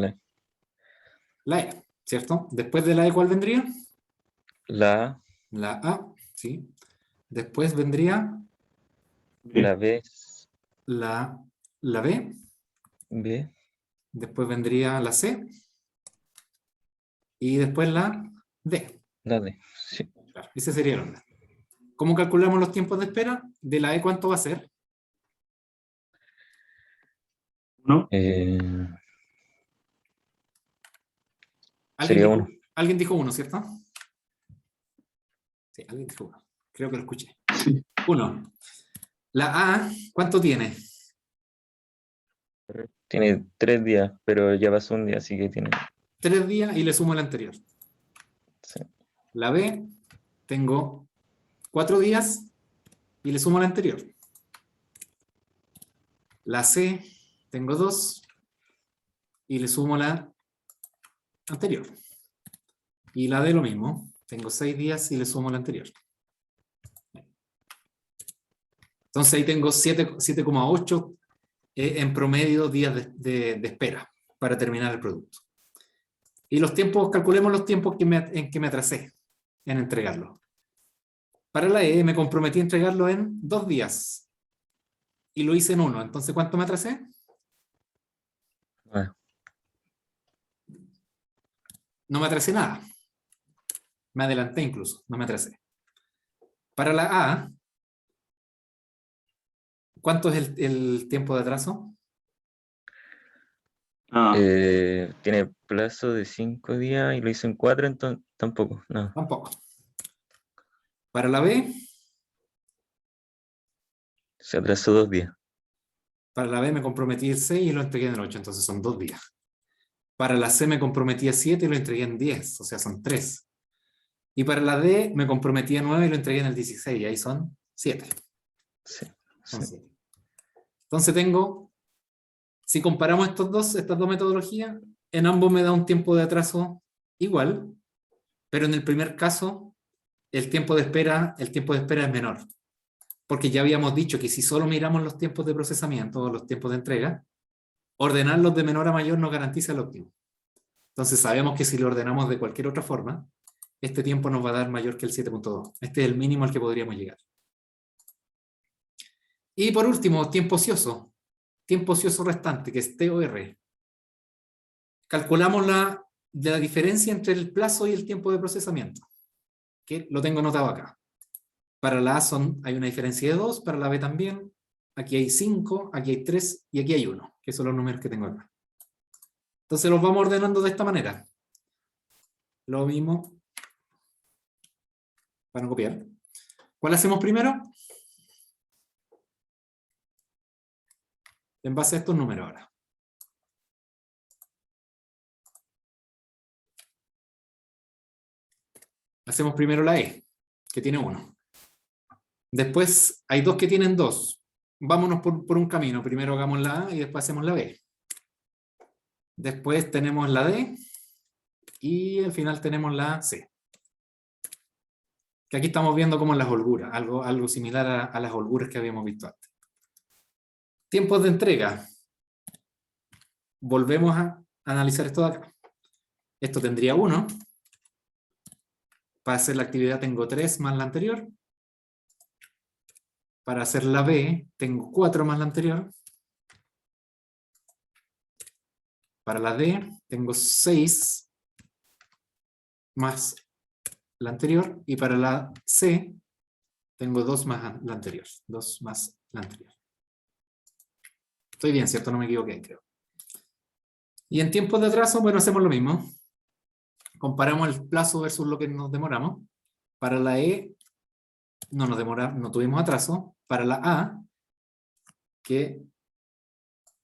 La E, ¿cierto? Después de la E, ¿cuál vendría? la A, La A, ¿sí? Después vendría la B, la la B, B, después vendría la C, y después la D. la D. Sí. Claro, ese sería el orden. ¿Cómo calculamos los tiempos de espera? De la E, ¿cuánto va a ser? ¿No? ¿Alguien Sería dijo, 1. ¿Alguien dijo 1, cierto? Sí, alguien dijo 1. Creo que lo escuché. Sí. 1. La A, ¿cuánto tiene? Tiene 3 días, pero ya pasó un día, así que tiene. 3 días y le sumo el anterior. Sí. La B, tengo 4 días y le sumo el anterior. La C, tengo 2 y le sumo la anterior. Y la D lo mismo, tengo 6 días y le sumo la anterior. Entonces ahí tengo 7,8 en promedio días de espera para terminar el producto. Y los tiempos, calculemos los tiempos en que me atrasé en entregarlo. Para la E me comprometí a entregarlo en 2 días y lo hice en 1. Entonces, ¿cuánto me atrasé? 9. No me atrasé nada. Me adelanté incluso, no me atrasé. Para la A, ¿cuánto es el tiempo de atraso? Ah, Tiene plazo de 5 días y lo hizo en 4, entonces tampoco. No. Tampoco. Para la B, Se atrasó 2 días. para la B me comprometí el 6 y lo entregué en el 8, entonces son 2 días. Para la C me comprometí a 7 y lo entregué en 10, o sea, son 3. Y para la D me comprometí a 9 y lo entregué en el 16, y ahí son 7. Sí. Son Sí. 7. Entonces tengo, si comparamos estas dos metodologías, en ambos me da un tiempo de atraso igual, pero en el primer caso el tiempo de espera es menor, porque ya habíamos dicho que si solo miramos los tiempos de procesamiento o los tiempos de entrega, ordenarlos de menor a mayor nos garantiza el óptimo. Entonces sabemos que si lo ordenamos de cualquier otra forma, este tiempo nos va a dar mayor que el 7.2. Este es el mínimo al que podríamos llegar. Y por último, tiempo ocioso restante, que es TOR. Calculamos la diferencia entre el plazo y el tiempo de procesamiento, que lo tengo anotado acá. Para la A hay una diferencia de 2, para la B también. Aquí hay 5, aquí hay 3 y aquí hay 1, que son los números que tengo acá. Entonces los vamos ordenando de esta manera. Lo mismo para no copiar. ¿Cuál hacemos primero? En base a estos números ahora. Hacemos primero la E, que tiene 1. Después hay 2 que tienen 2. Vámonos por un camino. Primero hagamos la A y después hacemos la B. Después tenemos la D y al final tenemos la C. Que aquí estamos viendo como en las holguras, algo similar a las holguras que habíamos visto antes. Tiempos de entrega. Volvemos a analizar esto de acá. Esto tendría 1. Para hacer la actividad tengo 3 más la anterior. Para hacer la B tengo 4 más la anterior. Para la D tengo 6 más la anterior. Y para la C tengo 2 más la anterior. 2 más la anterior. Estoy bien, ¿cierto? No me equivoqué, creo. Y en tiempos de atraso, bueno, hacemos lo mismo. Comparamos el plazo versus lo que nos demoramos. Para la E no tuvimos atraso. Para la A, que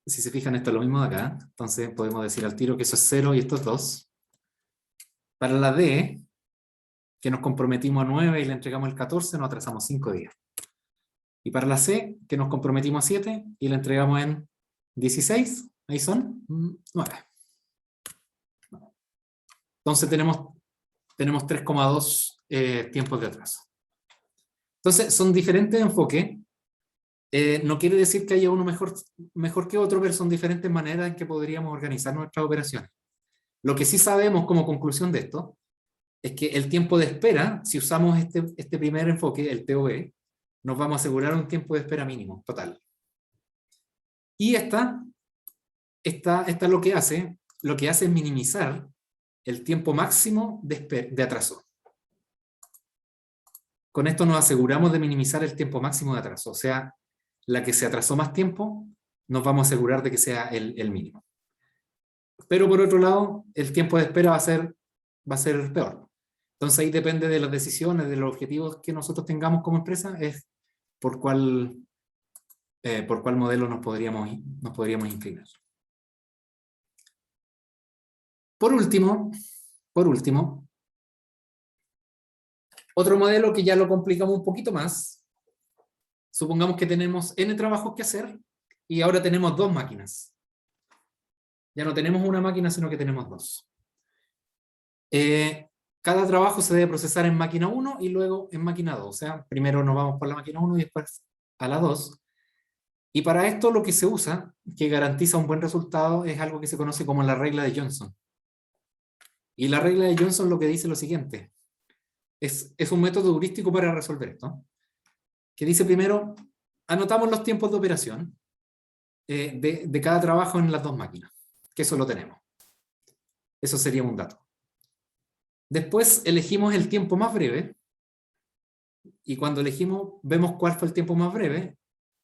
si se fijan esto es lo mismo de acá, entonces podemos decir al tiro que eso es 0 y esto es 2. Para la D, que nos comprometimos a 9 y le entregamos el 14, nos atrasamos 5 días. Y para la C, que nos comprometimos a 7 y le entregamos en 16, ahí son 9. Entonces tenemos 3,2 tiempos de atraso. Entonces son diferentes enfoques. No quiere decir que haya uno mejor que otro, pero son diferentes maneras en que podríamos organizar nuestras operaciones. Lo que sí sabemos como conclusión de esto es que el tiempo de espera, si usamos este primer enfoque, el TOE, nos vamos a asegurar un tiempo de espera mínimo, total. Y esta lo que hace es minimizar el tiempo máximo de atraso. Con esto nos aseguramos de minimizar el tiempo máximo de atraso. O sea, la que se atrasó más tiempo, nos vamos a asegurar de que sea el mínimo. Pero por otro lado, el tiempo de espera va a ser peor. Entonces ahí depende de las decisiones, de los objetivos que nosotros tengamos como empresa, es por cuál modelo nos podríamos inclinar. Por último, otro modelo que ya lo complicamos un poquito más. Supongamos que tenemos N trabajos que hacer y ahora tenemos 2 máquinas. Ya no tenemos una máquina, sino que tenemos 2. Cada trabajo se debe procesar en máquina 1 y luego en máquina 2. O sea, primero nos vamos por la máquina 1 y después a la 2. Y para esto lo que se usa, que garantiza un buen resultado, es algo que se conoce como la regla de Johnson. Y la regla de Johnson lo que dice lo siguiente. Es un método heurístico para resolver esto. Que dice primero, anotamos los tiempos de operación de cada trabajo en las 2 máquinas. Que eso lo tenemos. Eso sería un dato. Después elegimos el tiempo más breve. Y cuando elegimos, vemos cuál fue el tiempo más breve.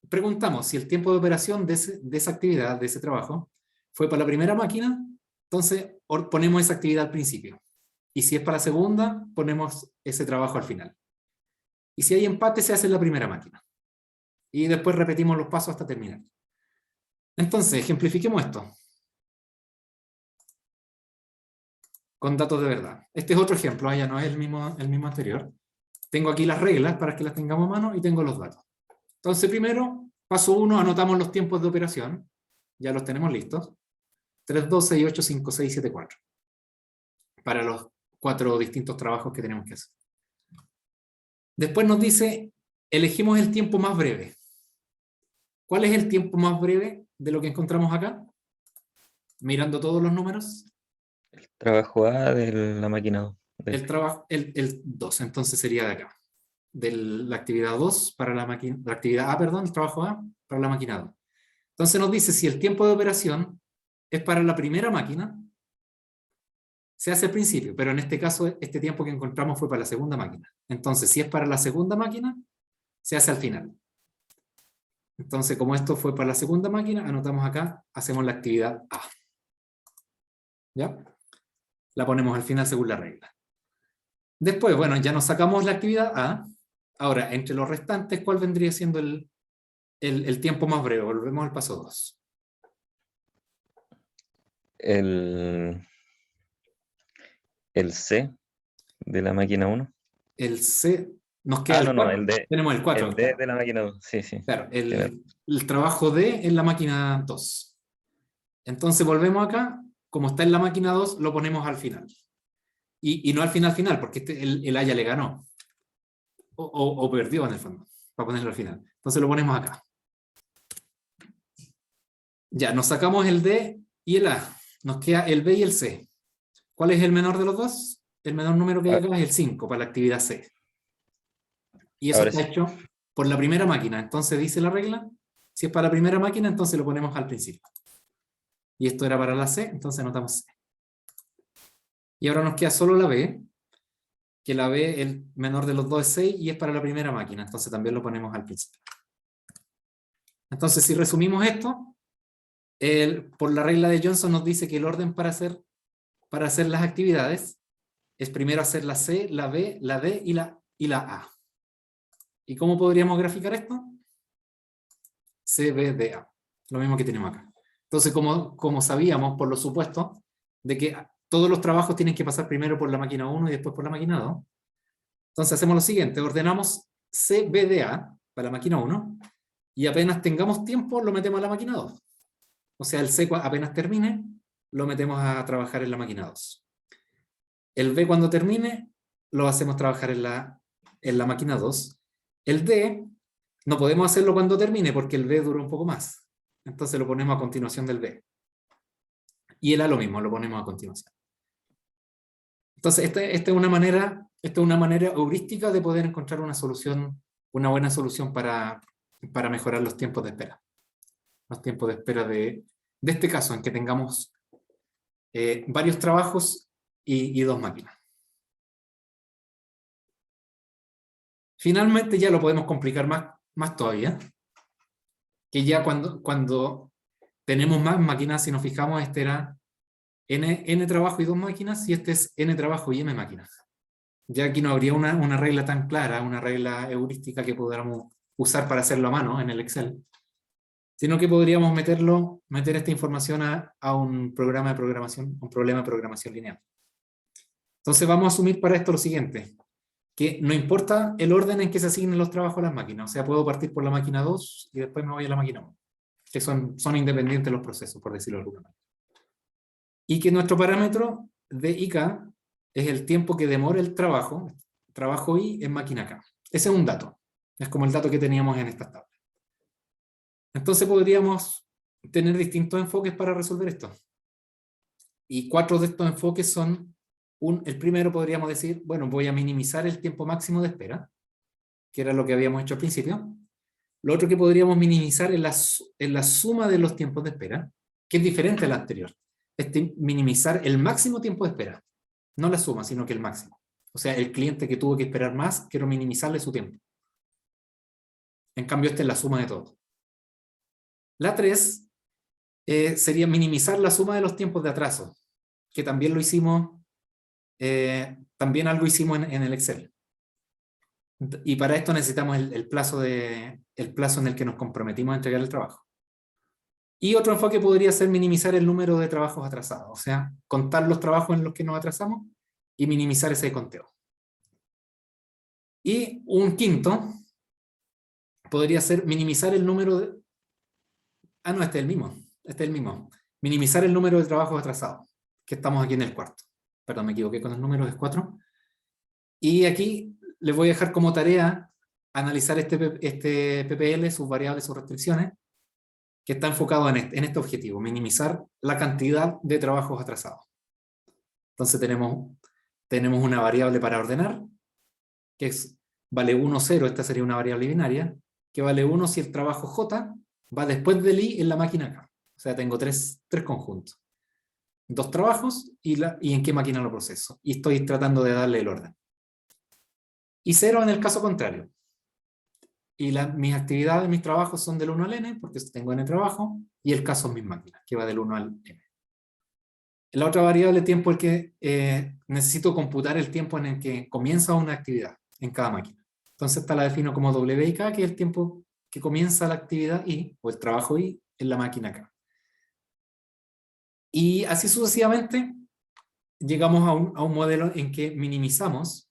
Preguntamos si el tiempo de operación de esa actividad, de ese trabajo, fue para la primera máquina, entonces ponemos esa actividad al principio. Y si es para la segunda, ponemos ese trabajo al final. Y si hay empate, se hace en la primera máquina. Y después repetimos los pasos hasta terminar. Entonces, ejemplifiquemos esto. Con datos de verdad. Este es otro ejemplo, ya no es el mismo anterior. Tengo aquí las reglas para que las tengamos a mano y tengo los datos. Entonces, primero, paso 1, anotamos los tiempos de operación. Ya los tenemos listos. 3, 2, 6, 8, 5, 6, 7, 4. Para los 4 distintos trabajos que tenemos que hacer. Después nos dice, elegimos el tiempo más breve. ¿Cuál es el tiempo más breve de lo que encontramos acá? Mirando todos los números. El trabajo A de la máquina 2. El 2, entonces sería de acá. De la actividad 2 para la actividad A, perdón, el trabajo A para la máquina 2. Entonces nos dice si el tiempo de operación es para la primera máquina, se hace al principio, pero en este caso este tiempo que encontramos fue para la segunda máquina. Entonces si es para la segunda máquina, se hace al final. Entonces como esto fue para la segunda máquina, anotamos acá, hacemos la actividad A. ¿Ya? La ponemos al final según la regla. Después, bueno, ya nos sacamos la actividad A. Ahora, entre los restantes, ¿cuál vendría siendo el tiempo más breve? Volvemos al paso 2. El C de la máquina 1. El C, nos queda el 4. No, el D. Tenemos el 4. El D de la máquina 2, sí. Claro, el trabajo D en la máquina 2. Entonces volvemos acá, como está en la máquina 2, lo ponemos al final. Y no al final, porque el A ya le ganó. O perdió en el fondo, para ponerlo al final. Entonces lo ponemos acá. Ya, nos sacamos el D y el A. Nos queda el B y el C. ¿Cuál es el menor de los dos? El menor número que hay acá es el 5 para la actividad C. Y eso está hecho por la primera máquina. Entonces dice la regla, si es para la primera máquina, entonces lo ponemos al principio. Y esto era para la C, entonces anotamos C. Y ahora nos queda solo la B, que la B, el menor de los dos es 6 y es para la primera máquina, entonces también lo ponemos al principio. Entonces si resumimos esto, por la regla de Johnson nos dice que el orden para hacer las actividades es primero hacer la C, la B, la D y la A. ¿Y cómo podríamos graficar esto? C, B, D, A. Lo mismo que tenemos acá. Entonces, como sabíamos, por los supuestos, de que todos los trabajos tienen que pasar primero por la máquina 1 y después por la máquina 2, entonces hacemos lo siguiente, ordenamos C, B, D, A para la máquina 1, y apenas tengamos tiempo, lo metemos a la máquina 2. O sea, el C apenas termine, lo metemos a trabajar en la máquina 2. El B cuando termine, lo hacemos trabajar en la máquina 2. El D, no podemos hacerlo cuando termine, porque el B dura un poco más. Entonces lo ponemos a continuación del B. Y el A lo mismo, lo ponemos a continuación. Entonces, esta es una manera heurística de poder encontrar una buena solución para mejorar los tiempos de espera. los tiempos de espera de este caso, en que tengamos varios trabajos y dos máquinas. Finalmente ya lo podemos complicar más todavía, que ya cuando tenemos más máquinas, si nos fijamos, este era n trabajo y dos máquinas, y este es n trabajo y m máquinas. Ya aquí no habría una regla tan clara, una regla heurística que podamos usar para hacerlo a mano en el Excel, sino que podríamos meter esta información a un programa de programación, un problema de programación lineal. Entonces vamos a asumir para esto lo siguiente, que no importa el orden en que se asignen los trabajos a las máquinas, o sea, puedo partir por la máquina 2 y después me voy a la máquina 1, que son independientes los procesos, por decirlo de alguna manera. Y que nuestro parámetro de IK es el tiempo que demora el trabajo I en máquina K. Ese es un dato, es como el dato que teníamos en estas tablas. Entonces podríamos tener distintos enfoques para resolver esto. Y 4 de estos enfoques son, el primero podríamos decir, bueno, voy a minimizar el tiempo máximo de espera, que era lo que habíamos hecho al principio. Lo otro que podríamos minimizar es la suma de los tiempos de espera, que es diferente a la anterior. Minimizar el máximo tiempo de espera, no la suma, sino que el máximo. O sea, el cliente que tuvo que esperar más, quiero minimizarle su tiempo. En cambio, esta es la suma de todo. La 3 sería minimizar la suma de los tiempos de atraso, que también lo hicimos, también algo hicimos en el Excel. Y para esto necesitamos el plazo en el que nos comprometimos a entregar el trabajo. Y otro enfoque podría ser minimizar el número de trabajos atrasados, o sea, contar los trabajos en los que nos atrasamos y minimizar ese conteo. Y un quinto podría ser minimizar el número de... Ah, no, este es el mismo. Minimizar el número de trabajos atrasados, que estamos aquí en el cuarto. Perdón, me equivoqué con el número, es 4. Y aquí les voy a dejar como tarea analizar este PPL, sus variables, sus restricciones, que está enfocado en este objetivo, minimizar la cantidad de trabajos atrasados. Entonces tenemos una variable para ordenar, que vale 1, 0, esta sería una variable binaria, que vale 1 si el trabajo J va después del I en la máquina K. O sea, tengo tres conjuntos. 2 trabajos y en qué máquina lo proceso. Y estoy tratando de darle el orden. Y 0 en el caso contrario. Y mis actividades, mis trabajos son del 1 al n, porque tengo n trabajo, y el caso es mis máquinas, que va del 1 al n. La otra variable, tiempo, es que necesito computar el tiempo en el que comienza una actividad en cada máquina. Entonces esta la defino como WIK, que es el tiempo que comienza la actividad I, o el trabajo I, en la máquina K. Y así sucesivamente llegamos a un modelo en que minimizamos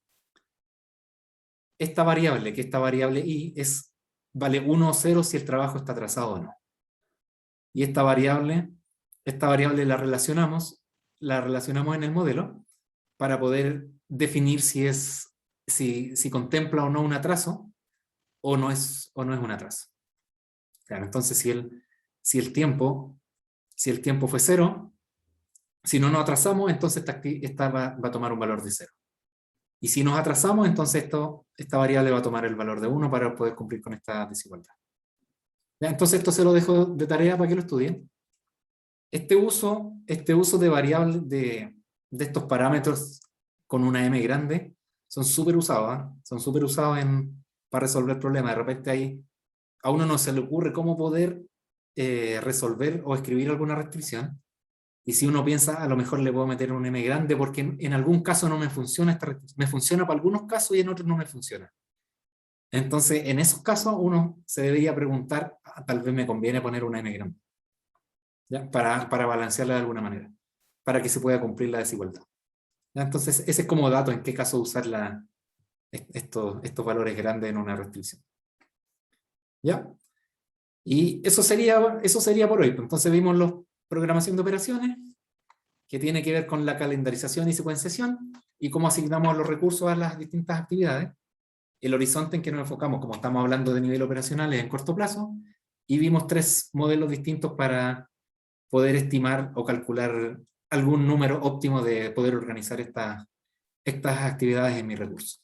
esta variable, que esta variable I vale 1 o 0 si el trabajo está atrasado o no. Y esta variable la relacionamos en el modelo para poder definir si contempla o no un atraso o no es un atraso. Claro, entonces si el tiempo fue 0, si no nos atrasamos, entonces esta va a tomar un valor de 0. Y si nos atrasamos, entonces esta variable va a tomar el valor de 1 para poder cumplir con esta desigualdad. ¿Ya? Entonces esto se lo dejo de tarea para que lo estudien. Este uso de variables, de estos parámetros con una m grande, son súper usados, ¿eh? Son súper usados para resolver problemas. De repente a uno no se le ocurre cómo poder resolver o escribir alguna restricción. Y si uno piensa, a lo mejor le puedo meter un m grande porque en algún caso no me funciona esta restricción. Me funciona para algunos casos y en otros no me funciona. Entonces, en esos casos uno se debería preguntar, tal vez me conviene poner un m grande, ¿ya? Para balancearla de alguna manera, para que se pueda cumplir la desigualdad. ¿Ya? Entonces, ese es como dato en qué caso usar estos valores grandes en una restricción. ¿Ya? Y eso sería por hoy. Entonces vimos los programación de operaciones, que tiene que ver con la calendarización y secuenciación, y cómo asignamos los recursos a las distintas actividades. El horizonte en que nos enfocamos, como estamos hablando de nivel operacional, es en corto plazo, y vimos 3 modelos distintos para poder estimar o calcular algún número óptimo de poder organizar estas actividades en mi recurso.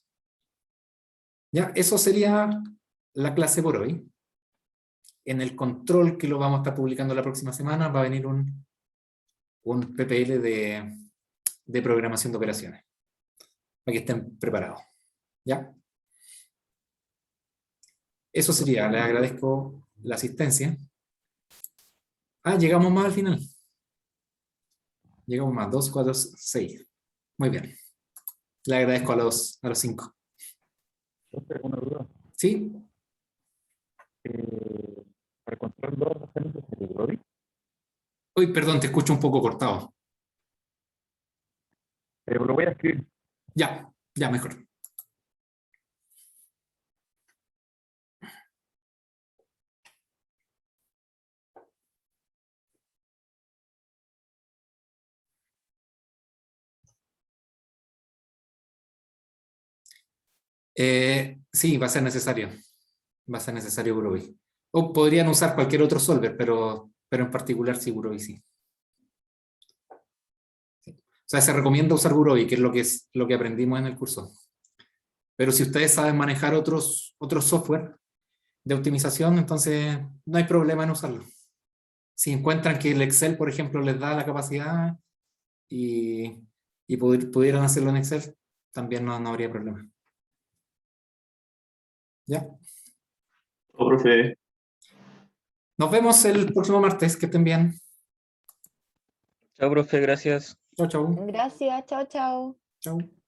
Ya, eso sería la clase por hoy. en el control que lo vamos a estar publicando la próxima semana va a venir un PPL de programación de operaciones, para que estén preparados. ¿Ya? Eso sería, les agradezco la asistencia. Llegamos más al final. Llegamos más, 2, 4, 6. Muy bien. Le agradezco a los 5. Una duda. ¿Sí? Para control 2, ¿hacemos el Groovy? Uy, perdón, te escucho un poco cortado. Pero lo voy a escribir. Ya, mejor. Sí, va a ser necesario. Va a ser necesario Groovy. O podrían usar cualquier otro solver, pero en particular sí, Groovy sí. O sea, se recomienda usar Groovy, que es lo que aprendimos en el curso. Pero si ustedes saben manejar otros software de optimización, entonces no hay problema en usarlo. Si encuentran que el Excel, por ejemplo, les da la capacidad y pudieran hacerlo en Excel, también no habría problema. ¿Ya? Profe. Nos vemos el próximo martes. Que estén bien. Chao, profe, gracias. Chau, chau. Gracias, chao, chao. Chau.